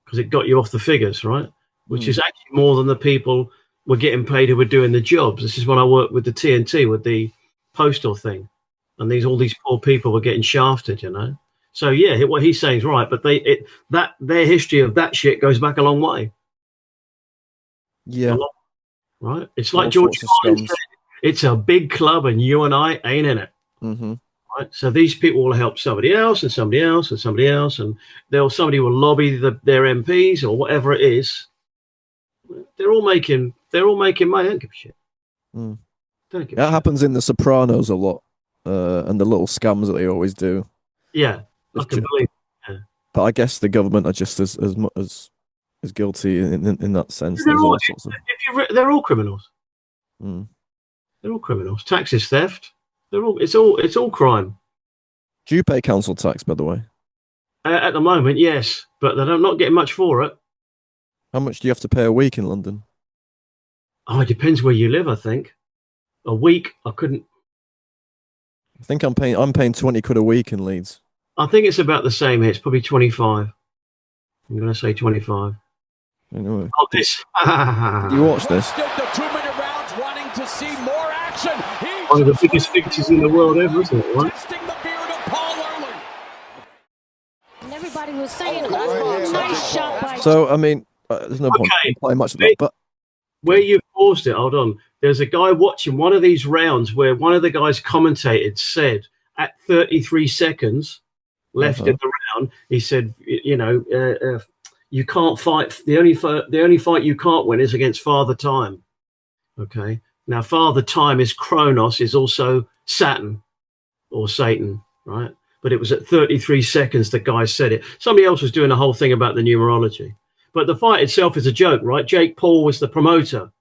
because it got you off the figures, right? Which is actually more than the people were getting paid who were doing the jobs. This is when I worked with the TNT, with the postal thing. And all these poor people were getting shafted, you know. So yeah, what he's saying is right, but their history of that shit goes back a long way. Yeah, right. It's like George Carlin said, it's a big club, and you and I ain't in it. Mm-hmm. Right. So these people will help somebody else, and somebody else, and somebody else, and somebody will lobby their MPs or whatever it is. They're all making money. I don't give a shit. That happens in The Sopranos a lot. And the little scams that they always do. Yeah, I can believe. Yeah. But I guess the government are just as guilty in that sense. They're all criminals. They're all criminals. Tax is theft. It's all crime. Do you pay council tax, by the way? At the moment, yes, but they're not getting much for it. How much do you have to pay a week in London? Oh, it depends where you live. I think a week. I think I'm paying 20 quid a week in Leeds. I think it's about the same here. It's probably 25. I'm going to say 25. Anyway. Oh, this. Did you watch this? The 2 minute rounds, wanting to see more action. One of the biggest fixtures in the world ever, isn't it? Right? And everybody was saying, nice shot by. So, I mean, there's no point in playing much of that. But where you paused it, hold on. There's a guy watching one of these rounds where one of the guys commentated said at 33 seconds left in the round, he said, you can't fight. The only fight you can't win is against Father Time. Okay. Now, Father Time is Kronos, is also Saturn or Satan, right? But it was at 33 seconds the guy said it. Somebody else was doing a whole thing about the numerology. But the fight itself is a joke, right? Jake Paul was the promoter.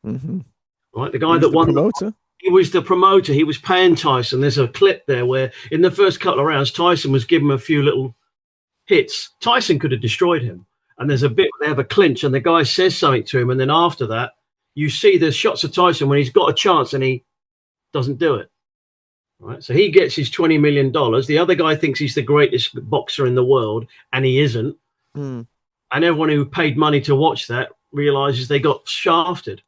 Mm-hmm. Right, the guy that won. He was the promoter. He was paying Tyson. There's a clip there where in the first couple of rounds, Tyson was giving him a few little hits. Tyson could have destroyed him. And there's a bit where they have a clinch and the guy says something to him. And then after that, you see the shots of Tyson when he's got a chance and he doesn't do it. Right, so he gets his $20 million. The other guy thinks he's the greatest boxer in the world, and he isn't. And everyone who paid money to watch that realizes they got shafted.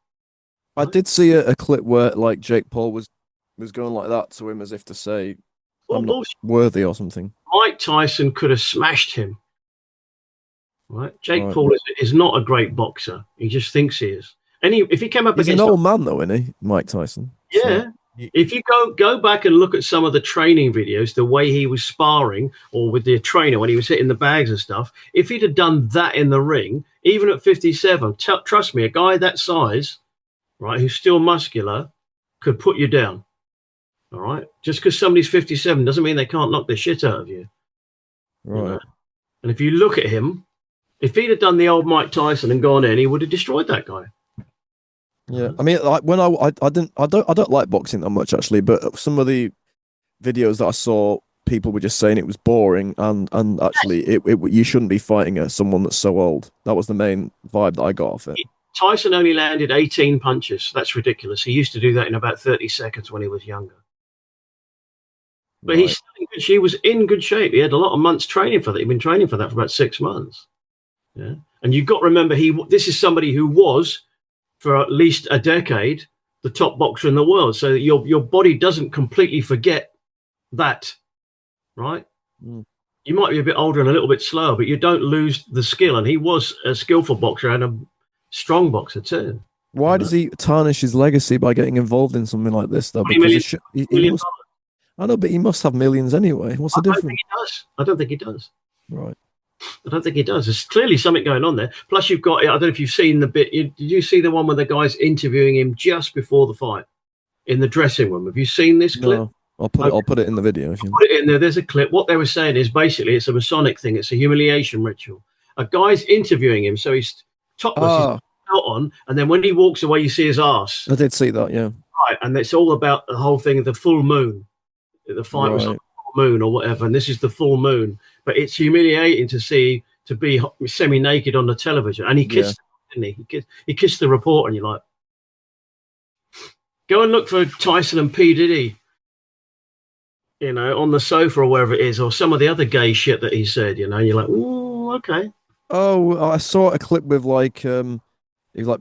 I did see a clip where like Jake Paul was going like that to him as if to say, I'm not worthy or something. Mike Tyson could have smashed him. Right? Jake Paul is not a great boxer. He just thinks he is. And if he came up against... He's an old man though, isn't he, Mike Tyson? Yeah. So, if you go back and look at some of the training videos, the way he was sparring or with the trainer when he was hitting the bags and stuff, if he'd have done that in the ring, even at 57, trust me, a guy that size... right, who's still muscular, could put you down. All right? Just because somebody's 57 doesn't mean they can't knock the shit out of you. Right. You know? And if you look at him, if he'd have done the old Mike Tyson and gone in, he would have destroyed that guy. Yeah, I mean, like when I don't like boxing that much actually, but some of the videos that I saw, people were just saying it was boring, and actually, you shouldn't be fighting someone that's so old. That was the main vibe that I got off it. Tyson only landed 18 punches. That's ridiculous. He used to do that in about 30 seconds when he was younger. But he's still in good She was in good shape. He had a lot of months training for that. He'd been training for that for about 6 months. Yeah, and you've got to remember, this is somebody who was, for at least a decade, the top boxer in the world. So your body doesn't completely forget that, right? Mm. You might be a bit older and a little bit slower, but you don't lose the skill. And he was a skillful boxer and a strong boxer too. Why does he tarnish his legacy by getting involved in something like this, though? Because he must, I know, but he must have millions anyway. What's the difference? I don't think he does. Right. I don't think he does. There's clearly something going on there. Plus, you've got, I don't know if you've seen the bit. Did you see the one where the guy's interviewing him just before the fight in the dressing room? Have you seen this clip? No. I'll put it in the video. If you put it in there. There's a clip. What they were saying is basically it's a Masonic thing. It's a humiliation ritual. A guy's interviewing him, so he's topless, he's got on, and then when he walks away, you see his ass. I did see that, yeah. Right, and it's all about the whole thing of the full moon. The fight was on the full moon or whatever, and this is the full moon. But it's humiliating to be semi-naked on the television. And he kissed him, didn't he? He kissed the reporter, and you're like, go and look for Tyson and P. Diddy, on the sofa or wherever it is, or some of the other gay shit that he said, and you're like, ooh, okay. Oh, I saw a clip with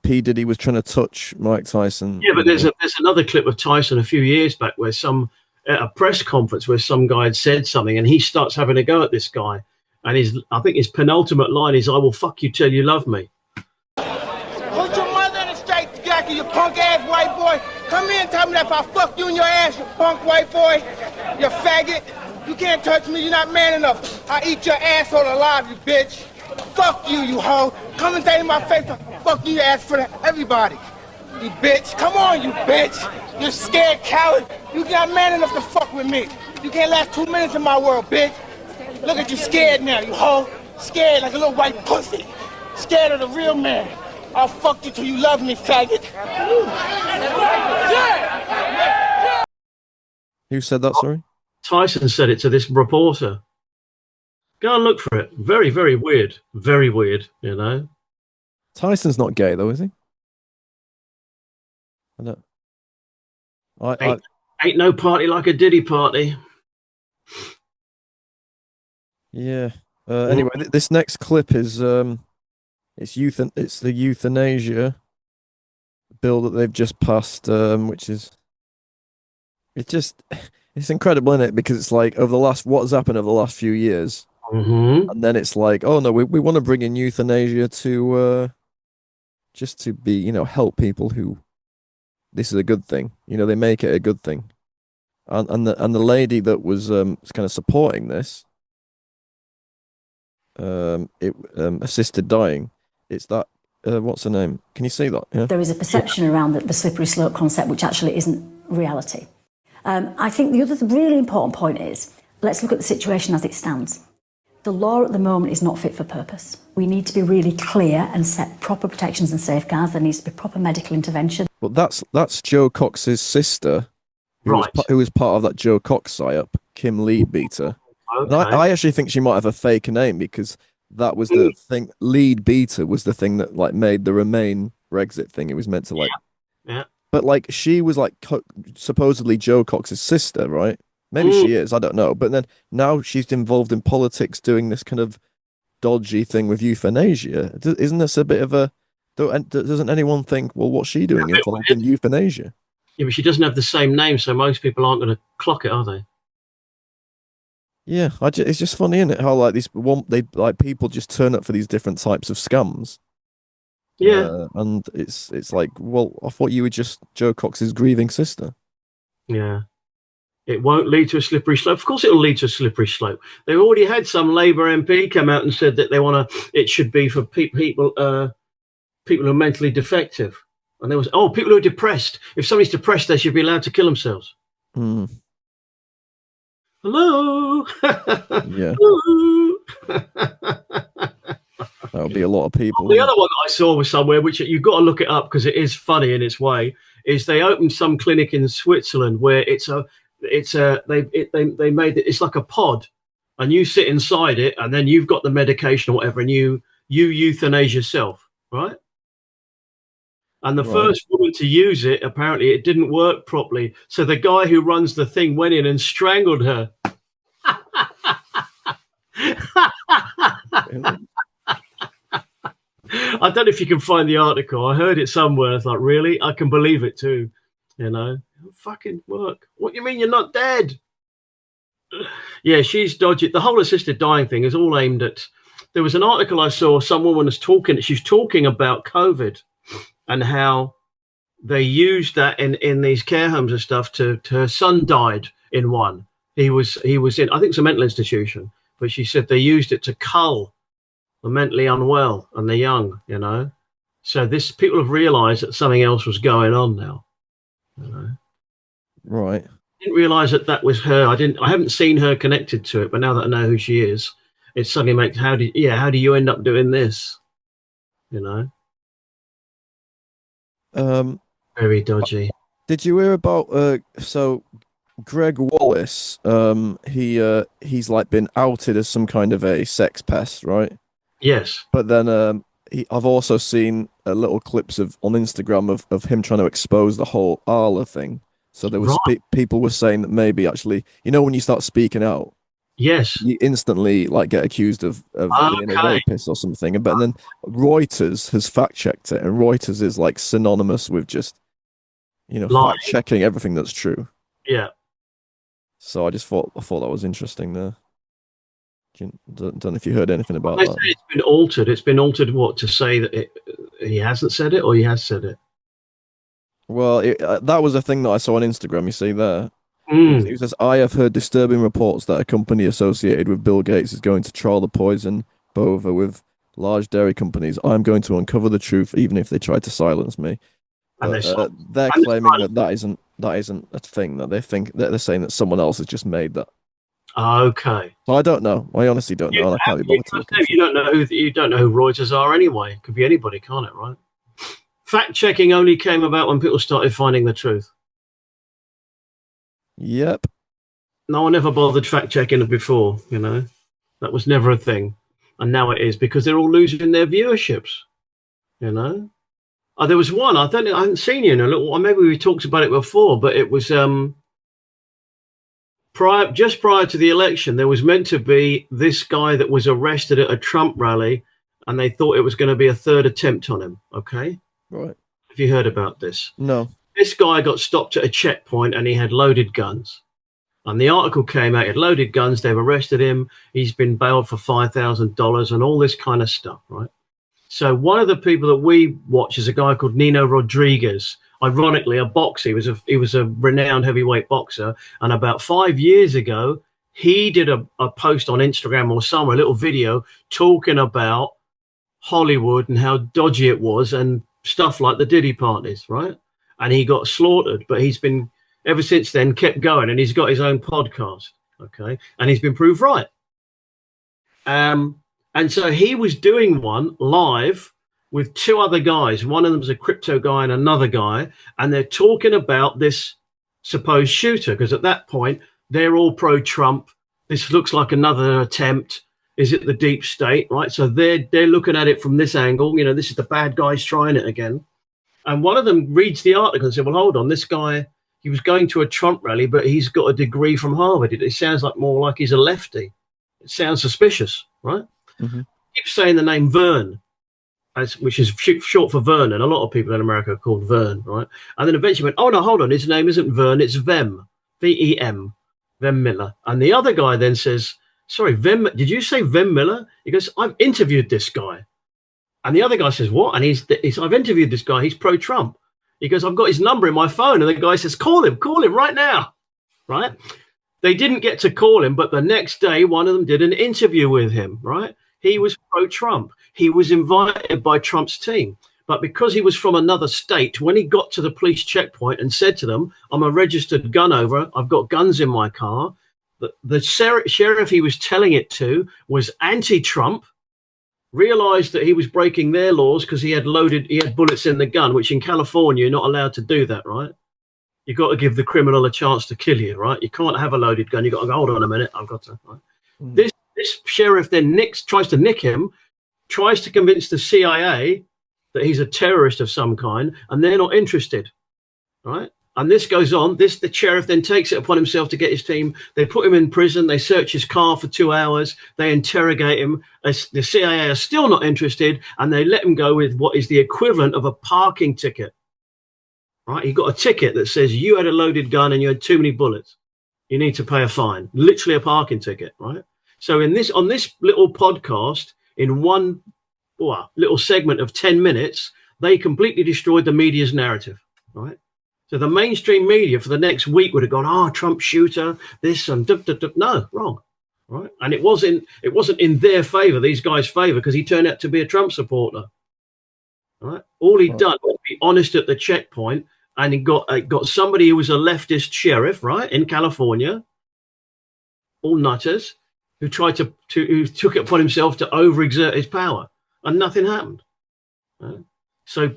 P. Diddy was trying to touch Mike Tyson. Yeah, but there's another clip of Tyson a few years back where at a press conference where some guy had said something and he starts having a go at this guy. And I think his penultimate line is, I will fuck you till you love me. Put your mother in the straight jacket, you punk ass white boy. Come here and tell me that if I fuck you in your ass, you punk white boy, you faggot. You can't touch me, you're not man enough. I eat your asshole alive, you bitch. Fuck you, you hoe. Come and say in my face, fuck you, ass for everybody. You bitch. Come on, you bitch. You scared coward. You not man enough to fuck with me. You can't last 2 minutes in my world, bitch. Look at you scared now, you hoe. Scared like a little white pussy. Scared of the real man. I'll fuck you till you love me, faggot. Who said that, sorry? Tyson said it to this reporter. Go and look for it. Very, very weird. Very weird, Tyson's not gay, though, is he? I don't. Ain't no party like a Diddy party. Yeah. Anyway, this next clip is it's the euthanasia bill that they've just passed, which is it's incredible, isn't it? Because it's like what's happened over the last few years, and then it's like, oh no, we want to bring in euthanasia to just to be help people who. This is a good thing, they make it a good thing, and the lady that was kind of supporting this, assisted dying. It's that what's her name? Can you see that? Yeah. There is a perception around the slippery slope concept, which actually isn't reality. I think the other really important point is let's look at the situation as it stands. The law at the moment is not fit for purpose. We need to be really clear and set proper protections and safeguards. There needs to be proper medical intervention. But that's Joe Cox's sister, who was part of that Joe Cox psyop, Kim Leadbeater. Okay. And I actually think she might have a fake name because that was the thing. Leadbeater was the thing that made the Remain Brexit thing. It was meant to Yeah. But she was supposedly Joe Cox's sister, right? Maybe she is, I don't know. But then now she's involved in politics doing this kind of dodgy thing with euthanasia. Isn't this a bit of a... Doesn't anyone think, well, what's she doing involved in euthanasia? Yeah, but she doesn't have the same name, so most people aren't going to clock it, are they? Yeah, it's just funny, isn't it? How people just turn up for these different types of scams. Yeah. And it's like, well, I thought you were just Joe Cox's grieving sister. Yeah. It won't lead to a slippery slope. Of course it will lead to a slippery slope. They've already had some Labour MP come out and said that it should be for people who are mentally defective. And there was, people who are depressed. If somebody's depressed, they should be allowed to kill themselves. Mm. Hello? Yeah. Hello? That would be a lot of people. The other one that I saw was somewhere, which you've got to look it up because it is funny in its way, is they opened some clinic in Switzerland where they made it, it's like a pod and you sit inside it and then you've got the medication or whatever and you euthanize yourself, right? And the first woman to use it, apparently it didn't work properly. So the guy who runs the thing went in and strangled her. I don't know if you can find the article. I heard it somewhere. It's like, really? I can believe it too. You know, fucking work. What do you mean you're not dead? Yeah, she's dodgy. The whole assisted dying thing is all aimed at. There was an article I saw. Some woman was talking. She's talking about COVID and how they used that in these care homes and stuff. To her son died in one. He was in, I think it's a mental institution, but she said they used it to cull the mentally unwell and the young, you know. So people have realised that something else was going on now, you know. Right. I didn't realise that was her. I haven't seen her connected to it, but now that I know who she is, it suddenly makes how do you end up doing this, you know? Very dodgy. Did you hear about so Greg Wallace? He's like been outed as some kind of a sex pest, right? Yes. But then I've also seen little clips on Instagram of him trying to expose the whole Arla thing. So there was people were saying that maybe actually, you know, when you start speaking out, yes, you instantly like get accused of being a rapist or something. But then Reuters has fact checked it, and Reuters is like synonymous with just, you know, fact checking everything that's true. Yeah. So I thought that was interesting there. Don't know if you heard anything about that. It's been altered. It's been altered what to say that he hasn't said it or he has said it. Well, that was a thing that I saw on Instagram. You see there. It says, I have heard disturbing reports that a company associated with Bill Gates is going to trial the poison bova with large dairy companies. I'm going to uncover the truth, even if they try to silence me. But, they're claiming that isn't a thing. That they're saying that someone else has just made that. Okay. So I don't know. I honestly don't know. I can't be bothered to look into it. You don't know who Reuters are anyway. It could be anybody, can't it? Right? Fact checking only came about when people started finding the truth. Yep. No one ever bothered fact checking it before, you know. That was never a thing. And now it is because they're all losing their viewerships, you know. There was one, I haven't seen you in a little while. Maybe we talked about it before, but it was just prior to the election, there was meant to be this guy that was arrested at a Trump rally, and they thought it was going to be a third attempt on him, okay? Right. Have you heard about this? No. This guy got stopped at a checkpoint and he had loaded guns. And the article came out, he had loaded guns, they've arrested him, he's been bailed for $5,000 and all this kind of stuff, right? So one of the people that we watch is a guy called Nino Rodriguez, ironically a boxer. He was a renowned heavyweight boxer. And about 5 years ago, he did a post on Instagram or somewhere, a little video talking about Hollywood and how dodgy it was and stuff like the Diddy parties, right? And he got slaughtered, but he's been ever since then kept going, and he's got his own podcast, okay? And he's been proved right. And so he was doing one live with two other guys. One of them is a crypto guy and another guy, and they're talking about this supposed shooter, because at that point, they're all pro-Trump. This looks like another attempt. Is it the deep state, right? So they're looking at it from this angle. You know, this is the bad guys trying it again. And one of them reads the article and said, well, hold on, this guy, he was going to a Trump rally, but he's got a degree from Harvard. It sounds like more like he's a lefty. It sounds suspicious, right? Mm-hmm. He keeps saying the name Vern, which is short for Vernon. A lot of people in America are called Vern, right? And then eventually went, oh, no, hold on, his name isn't Vern, it's Vem, V-E-M, Vem Miller. And the other guy then says, sorry, Vem, did you say Vem Miller? He goes, I've interviewed this guy. And the other guy says, what? And he's I've interviewed this guy. He's pro-Trump. He goes, I've got his number in my phone. And the guy says, call him right now. Right? They didn't get to call him, but the next day, one of them did an interview with him. Right? He was pro-Trump. He was invited by Trump's team. But because he was from another state, when he got to the police checkpoint and said to them, I'm a registered gun owner, I've got guns in my car, the sheriff he was telling it to was anti-Trump, realized that he was breaking their laws because he had bullets in the gun, which in California, you're not allowed to do that, right? You've got to give the criminal a chance to kill you, right? You can't have a loaded gun. You've got to go, hold on a minute, I've got to, right? This sheriff then tries to nick him, tries to convince the CIA that he's a terrorist of some kind, and they're not interested, right? And this goes on. The sheriff then takes it upon himself to get his team. They put him in prison. They search his car for 2 hours. They interrogate him. The CIA are still not interested, and they let him go with what is the equivalent of a parking ticket. Right? He got a ticket that says you had a loaded gun and you had too many bullets. You need to pay a fine. Literally a parking ticket, right? So on this little podcast, in one little segment of 10 minutes, they completely destroyed the media's narrative, right? So the mainstream media for the next week would have gone, Trump shooter, this and no, wrong, right? And it wasn't in their favor, these guys' favor, because he turned out to be a Trump supporter, right? All he'd done was be honest at the checkpoint, and he got somebody who was a leftist sheriff, right, in California, all nutters, who who took it upon himself to overexert his power, and nothing happened. Right? So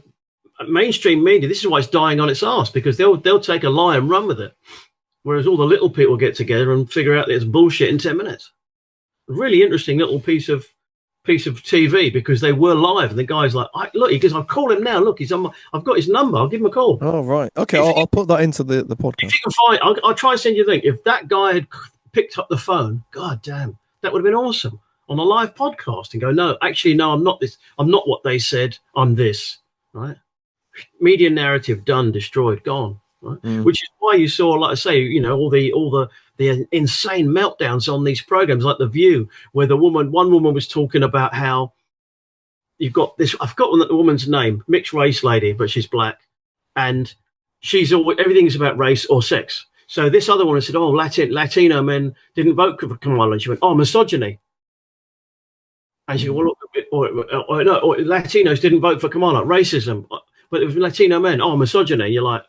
mainstream media, this is why it's dying on its arse, because they'll take a lie and run with it, whereas all the little people get together and figure out that it's bullshit in 10 minutes. A really interesting little piece of TV, because they were live, and the guy's like, look, he goes, I'll call him now. Look, I've got his number. I'll give him a call. Oh, right. Okay, I'll put that into the podcast. If you can find, I'll try and send you the link. If that guy had picked up the phone, god damn, that would have been awesome on a live podcast, and go, no, actually, no, I'm not this. I'm not what they said. I'm this, right? Media narrative done, destroyed, gone, right? Which is why you saw, like I say, all the insane meltdowns on these programs like The View, where one woman was talking about how you've got this, I've forgotten the woman's name, mixed race lady, but she's black, and everything's about race or sex. So this other one said, Latino men didn't vote for Kamala, and she went, misogyny. And she went, or Latinos didn't vote for Kamala, racism. But if Latino men, misogyny, you're like,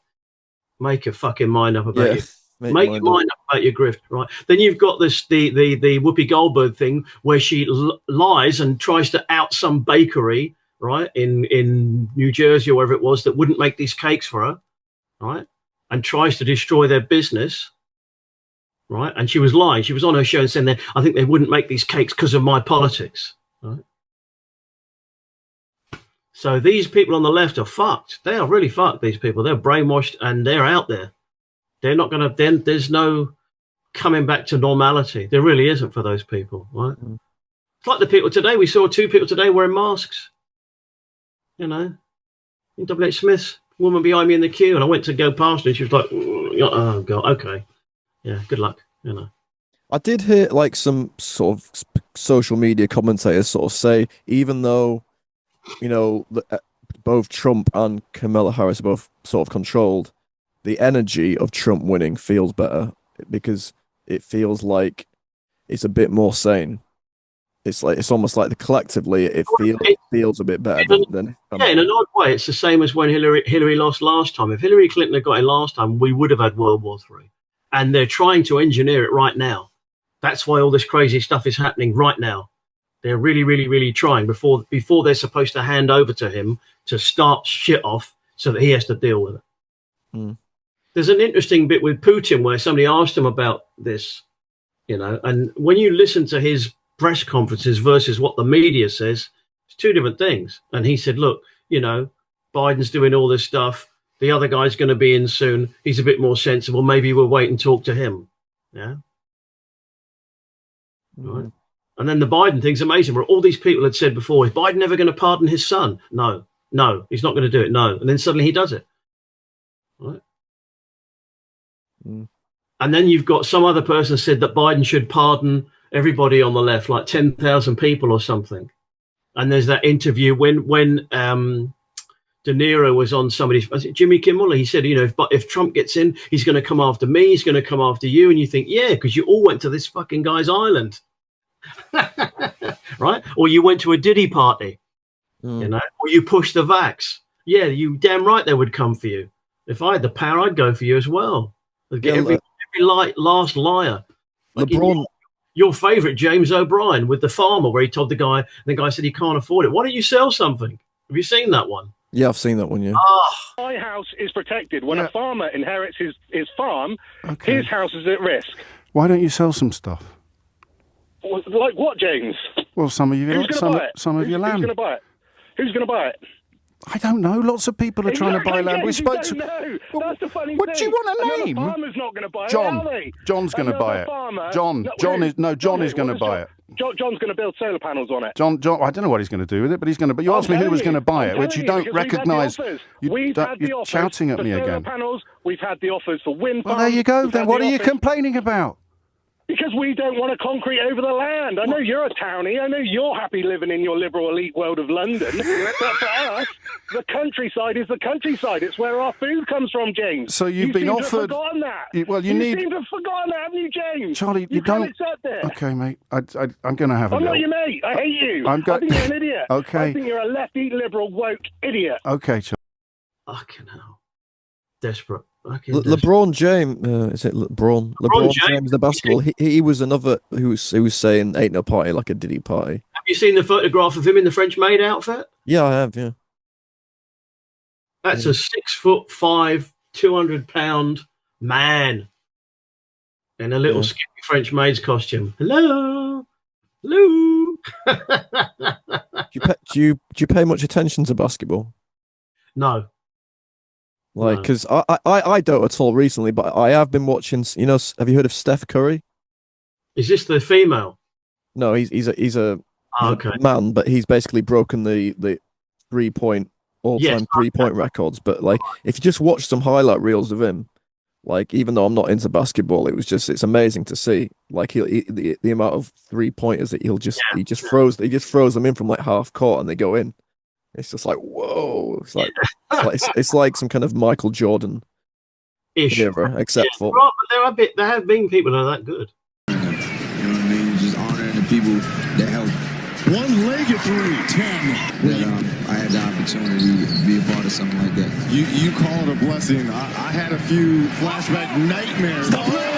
make your fucking mind up about it. Make your mind up about your grift, right? Then you've got the Whoopi Goldberg thing, where she lies and tries to out some bakery, right, in New Jersey or wherever it was, that wouldn't make these cakes for her, right, and tries to destroy their business, right? And she was lying. She was on her show and saying that I think they wouldn't make these cakes because of my politics, right? So these people on the left are fucked. They are really fucked, these people. They're brainwashed, and they're out there. They're not going to, there's no coming back to normality. There really isn't for those people, right? It's like the people today. We saw 2 people today wearing masks. In W.H. Smith's, woman behind me in the queue, and I went to go past her, and she was like, oh, God, okay. Yeah, good luck, I did hear like some sort of social media commentators sort of say, even though, both Trump and Kamala Harris are both sort of controlled, the energy of Trump winning feels better, because it feels like it's a bit more sane. It's almost like collectively it feels a bit better than in an odd way. It's the same as when Hillary lost last time. If Hillary Clinton had got in last time, we would have had World War III, and they're trying to engineer it right now. That's why all this crazy stuff is happening right now. They're really, really, really trying before they're supposed to hand over to him to start shit off, so that he has to deal with it. There's an interesting bit with Putin where somebody asked him about this, and when you listen to his press conferences versus what the media says, it's 2 different things. And he said, look, Biden's doing all this stuff. The other guy's going to be in soon. He's a bit more sensible. Maybe we'll wait and talk to him. Yeah. Right. And then the Biden thing's amazing, where all these people had said before, is Biden never going to pardon his son? No, he's not going to do it. No. And then suddenly he does it. Right. And then you've got some other person said that Biden should pardon everybody on the left, like 10,000 people or something. And there's that interview when De Niro was on was it Jimmy Kimmel? He said, if Trump gets in, he's going to come after me. He's going to come after you. And you think, yeah, because you all went to this fucking guy's island. Right? Or you went to a Diddy party, or you pushed the vax. Yeah, you damn right they would come for you. If I had the power, I'd go for you as well. I'd get every last liar. Like LeBron, your favorite James O'Brien with the farmer, where he told the guy, and the guy said he can't afford it. Why don't you sell something? Have you seen that one? Yeah, I've seen that one, yeah. My house is protected. When a farmer inherits his farm, his house is at risk. Why don't you sell some stuff? Like what, James? Well, some of your land. Who's going to buy it? Who's going to buy it? I don't know. Lots of people are trying to buy land. We spoke to. No, that's the funny What thing. do you want a Another name? farmer's not going to buy John. it, are they? John's going to buy it. Farmer, John is going to buy it. John's going to build solar panels on it. John, I don't know what he's going to do with it, but he's going to. But you asked me who was going to buy it, which you don't recognise. You're shouting at me again. Panels. We've had the offers for wind farms. Well, there you go. Then what are you complaining about? Because we don't want to concrete over the land. I know you're a townie. I know you're happy living in your liberal elite world of London. But for us, the countryside is the countryside. It's where our food comes from, James. So you've been offered. To have forgotten that. You seem to have forgotten that, haven't you, James? Charlie, you can't don't. accept it. Okay, mate. I'm going to have a I'm little. not your mate. I hate you. I think you're an idiot. Okay. I think you're a lefty, liberal, woke idiot. Okay, Charlie. Fucking hell. Desperate. LeBron James, is it LeBron? LeBron James, the basketball. He was another who was saying ain't no party like a Diddy party. Have you seen the photograph of him in the French maid outfit? Yeah, I have. Yeah, that's a 6'5", 200-pound man in a little skimpy French maid's costume. Hello. Do you pay much attention to basketball? No. Like, because I don't at all recently, but I have been watching. You know, have you heard of Steph Curry? Is this the female? No, he's a man, but he's basically broken the all-time 3-point records. But like, if you just watch some highlight reels of him, like, even though I'm not into basketball, it's amazing to see. Like, the amount of 3-pointers that he just throws them in from like half court and they go in. It's just like, whoa! It's like some kind of Michael Jordan era, except for. But there have been people that are that good. You know what I mean? Just honoring the people that helped. One-legged 3-10. That I had the opportunity to be a part of something like that. You call it a blessing. I had a few flashback nightmares. Stop playing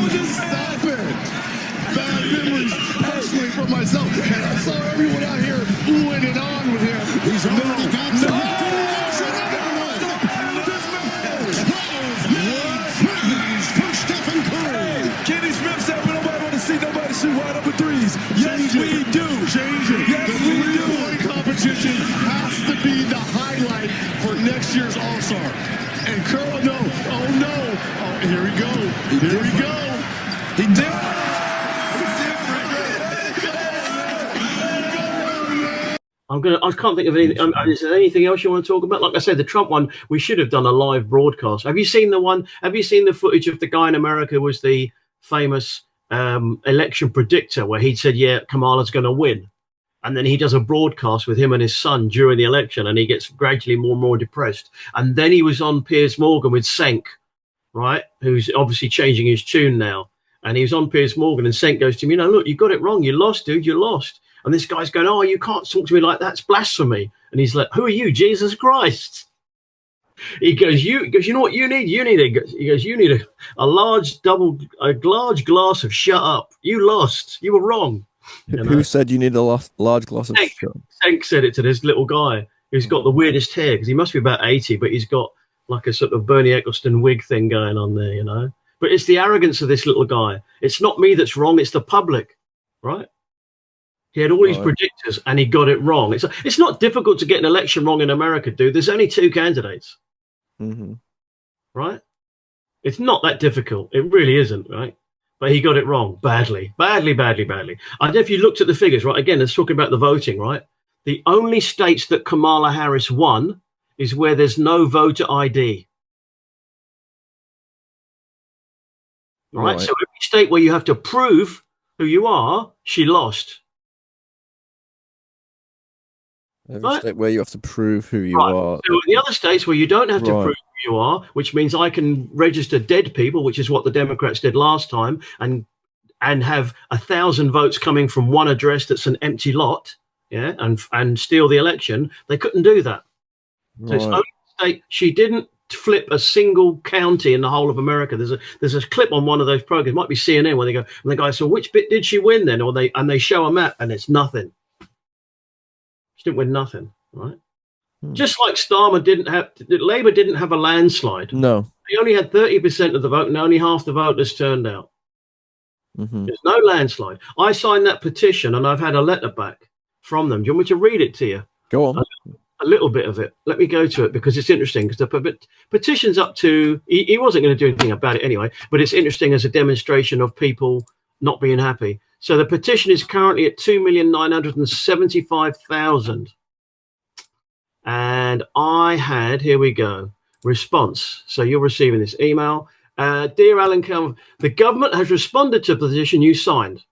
with this man. Bad memories, personally for myself. And I saw everyone out here oohing and on with him. He's already got wide open threes. Yes, we do. Change it. Yes, we do. The competition has to be the highlight for next year's All-Star. And Curl, no. Oh, no. Oh, here we go. Here we go. He did it. I can't think of anything. Is there anything else you want to talk about? Like I said, the Trump one, we should have done a live broadcast. Have you seen the one? Have you seen the footage of the guy in America who was the famous election predictor where he said, yeah, Kamala's going to win. And then he does a broadcast with him and his son during the election, and he gets gradually more and more depressed. And then he was on Piers Morgan with Senk, right, who's obviously changing his tune now. And he was on Piers Morgan, and Senk goes to him, you know, look, you got it wrong. You lost, dude. You lost. And this guy's going, oh, you can't talk to me like that. It's blasphemy. And he's like, who are you, Jesus Christ? He goes, you know what you need? You need a large glass of shut up. You lost. You were wrong. You know? Who said you need a large glass of shut up? Senk said it to this little guy who's got the weirdest hair, because he must be about 80, but he's got like a sort of Bernie Ecclestone wig thing going on there, you know. But it's the arrogance of this little guy. It's not me that's wrong. It's the public, right? He had all these predictors and he got it wrong. It's not difficult to get an election wrong in America, dude. There's only 2 candidates. Mm-hmm. Right? It's not that difficult. It really isn't, right? But he got it wrong badly. I don't know if you looked at the figures, right? Again, let's talk about the voting, right? The only states that Kamala Harris won is where there's no voter ID. Right? So every state where you have to prove who you are, she lost. Every state where you have to prove who you are. So in the other states where you don't have to prove who you are, which means I can register dead people, which is what the Democrats did last time, and have 1,000 votes coming from one address that's an empty lot, yeah, and steal the election. They couldn't do that. So it's only state. She didn't flip a single county in the whole of America. There's a clip on one of those programs, it might be CNN, where they go, and the guy, so which bit did she win then? Or they show a map and it's nothing. She didn't win nothing, right? Just like Labour didn't have a landslide. No. They only had 30% of the vote and only half the voters turned out. There's no landslide. I signed that petition and I've had a letter back from them. Do you want me to read it to you? Go on. A little bit of it. Let me go to it because it's interesting. Because the petition's up to, he wasn't going to do anything about it anyway, but it's interesting as a demonstration of people not being happy. So the petition is currently at 2,975,000. And I had, here we go, response. So you're receiving this email. Dear Alan Comerford, the government has responded to the petition you signed.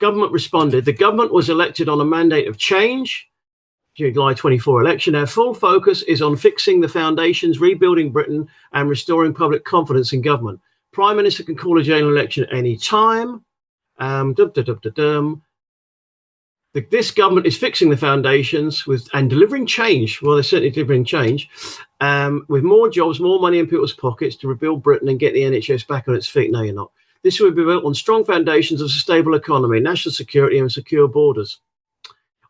Government responded. The government was elected on a mandate of change. July 24 election. Our full focus is on fixing the foundations, rebuilding Britain, and restoring public confidence in government. Prime Minister can call a general election at any time. This government is fixing the foundations and delivering change. Well, they're certainly delivering change with more jobs, more money in people's pockets to rebuild Britain and get the NHS back on its feet. No, you're not. This will be built on strong foundations of a stable economy, national security, and secure borders.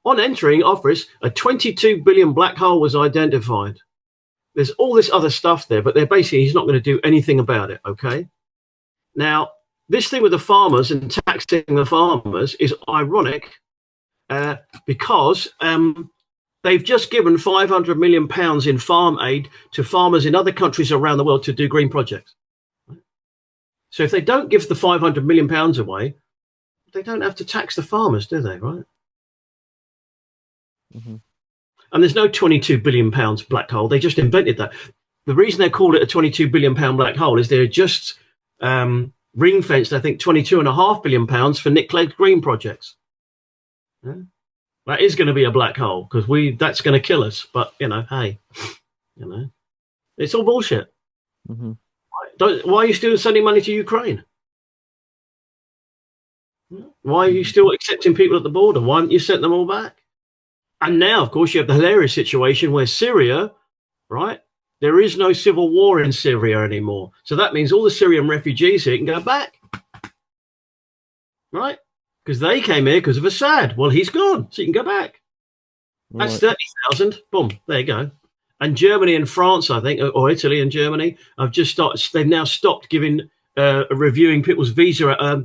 On entering office, a 22 billion black hole was identified. There's all this other stuff there, but he's not going to do anything about it, okay? Now, this thing with the farmers and taxing the farmers is ironic because they've just given £500 million in farm aid to farmers in other countries around the world to do green projects. So if they don't give the £500 million away, they don't have to tax the farmers, do they, right? Mm-hmm. And there's no 22 billion pounds black hole. They just invented that. The reason they called it a 22 billion pound black hole is they're just ring fenced, I think, 22.5 billion pounds for Nick Clegg's green projects. Yeah? That is going to be a black hole because that's going to kill us. But hey, it's all bullshit. Mm-hmm. Why are you still sending money to Ukraine? Why are you still accepting people at the border? Why haven't you sent them all back? And now, of course, you have the hilarious situation where Syria, right? There is no civil war in Syria anymore. So that means all the Syrian refugees here can go back, right? Because they came here because of Assad. Well, he's gone, so you can go back. Right. That's 30,000. Boom, there you go. And Germany and France, I think, or Italy and Germany, have just started. They've now stopped giving, reviewing people's visa,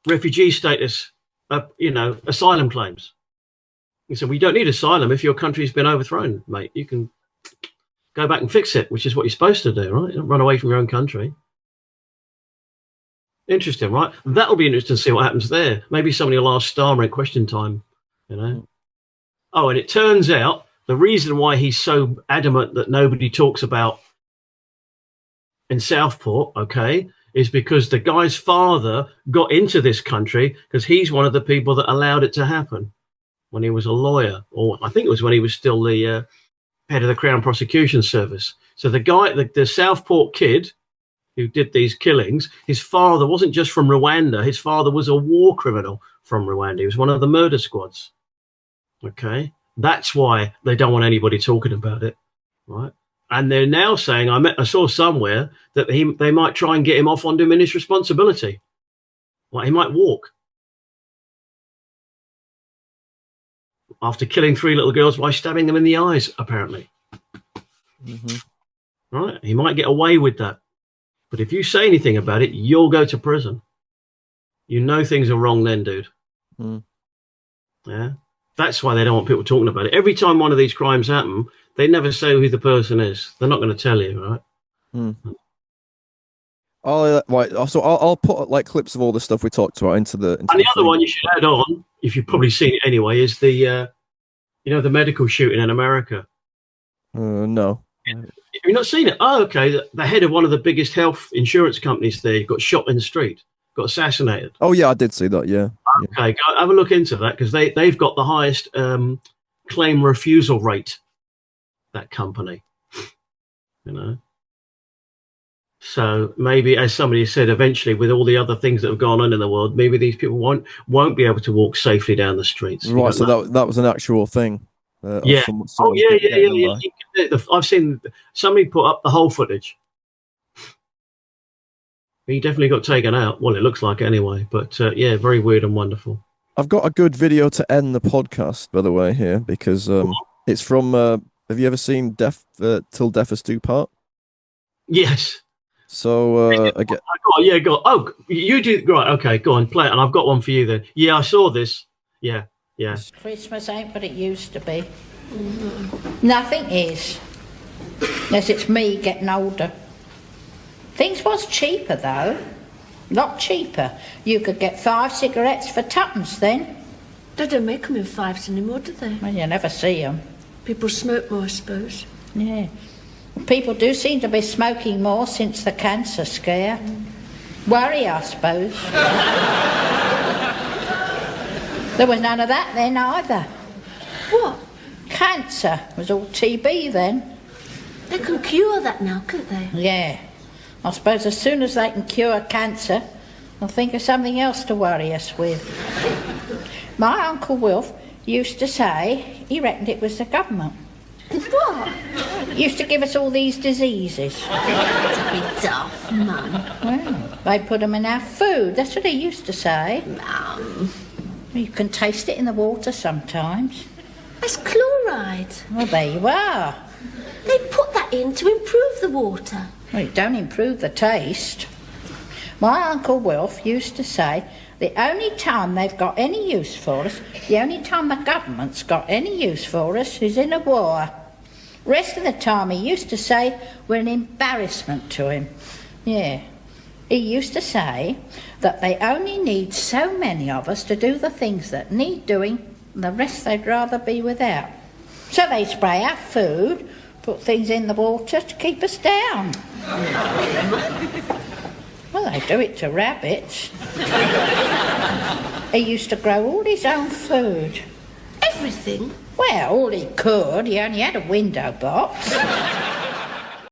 refugee status, asylum claims. So we don't need asylum if your country's been overthrown, mate. You can go back and fix it, which is what you're supposed to do, right? Don't run away from your own country. Interesting, right? That'll be interesting to see what happens there. Maybe somebody will ask Starmer at question time, Oh, and it turns out the reason why he's so adamant that nobody talks about in Southport, is because the guy's father got into this country because he's one of the people that allowed it to happen. When he was a lawyer, or I think it was when he was still the head of the Crown Prosecution Service. So the guy, the Southport kid who did these killings, his father wasn't just from Rwanda. His father was a war criminal from Rwanda. He was one of the murder squads. Okay. That's why they don't want anybody talking about it. Right. And they're now saying, I saw somewhere that they might try and get him off on diminished responsibility. Like he might walk. After killing 3 little girls by stabbing them in the eyes, apparently. Mm-hmm. Right? He might get away with that. But if you say anything about it, you'll go to prison. Things are wrong then, dude. Mm. Yeah? That's why they don't want people talking about it. Every time one of these crimes happen, they never say who the person is. They're not going to tell you, right? Mm. I'll put like clips of all the stuff we talked about into the. And the other one you should add on, if you've probably seen it anyway, is the the medical shooting in America. No. Have you not seen it? Oh, okay. The head of one of the biggest health insurance companies there got shot in the street, got assassinated. Oh yeah, I did see that. Yeah. Okay, go have a look into that because they've got the highest claim refusal rate. That company, So maybe, as somebody said, eventually, with all the other things that have gone on in the world, maybe these people won't be able to walk safely down the streets. Right. So that was an actual thing. Yeah. Yeah. I've seen somebody put up the whole footage. He definitely got taken out. Well, it looks like anyway. But very weird and wonderful. I've got a good video to end the podcast, by the way, here because it's from. Have you ever seen Till Death Us Do Part? Yes. So again, go on. Oh, you do right. Okay, go on, play it, and I've got one for you then. Yeah, I saw this. Yeah. Christmas ain't what it used to be. Nothing is, unless it's me getting older. Things was cheaper though, a lot cheaper. You could get 5 cigarettes for tuppence then. They don't make them in 5s anymore, do they? Well, you never see them. People smoke more, I suppose. Yeah. People do seem to be smoking more since the cancer scare. Worry, I suppose. There was none of that then either. What? Cancer was all TB then. They can cure that now, can't they? Yeah. I suppose as soon as they can cure cancer, they'll think of something else to worry us with. My Uncle Wilf used to say he reckoned it was the government. What? Used to give us all these diseases. That's a bit daft, Mum. Well, they put them in our food. That's what he used to say. Mum. You can taste it in the water sometimes. That's chloride. Well, there you are. They put that in to improve the water. Well, it don't improve the taste. My Uncle Wilf used to say the only time they've got any use for us, the only time the government's got any use for us is in a war. Rest of the time, he used to say, we're an embarrassment to him. Yeah. He used to say that they only need so many of us to do the things that need doing, and the rest they'd rather be without. So they spray our food, put things in the water to keep us down. Well, they do it to rabbits. He used to grow all his own food. Everything? Well, all he could. He only had a window box.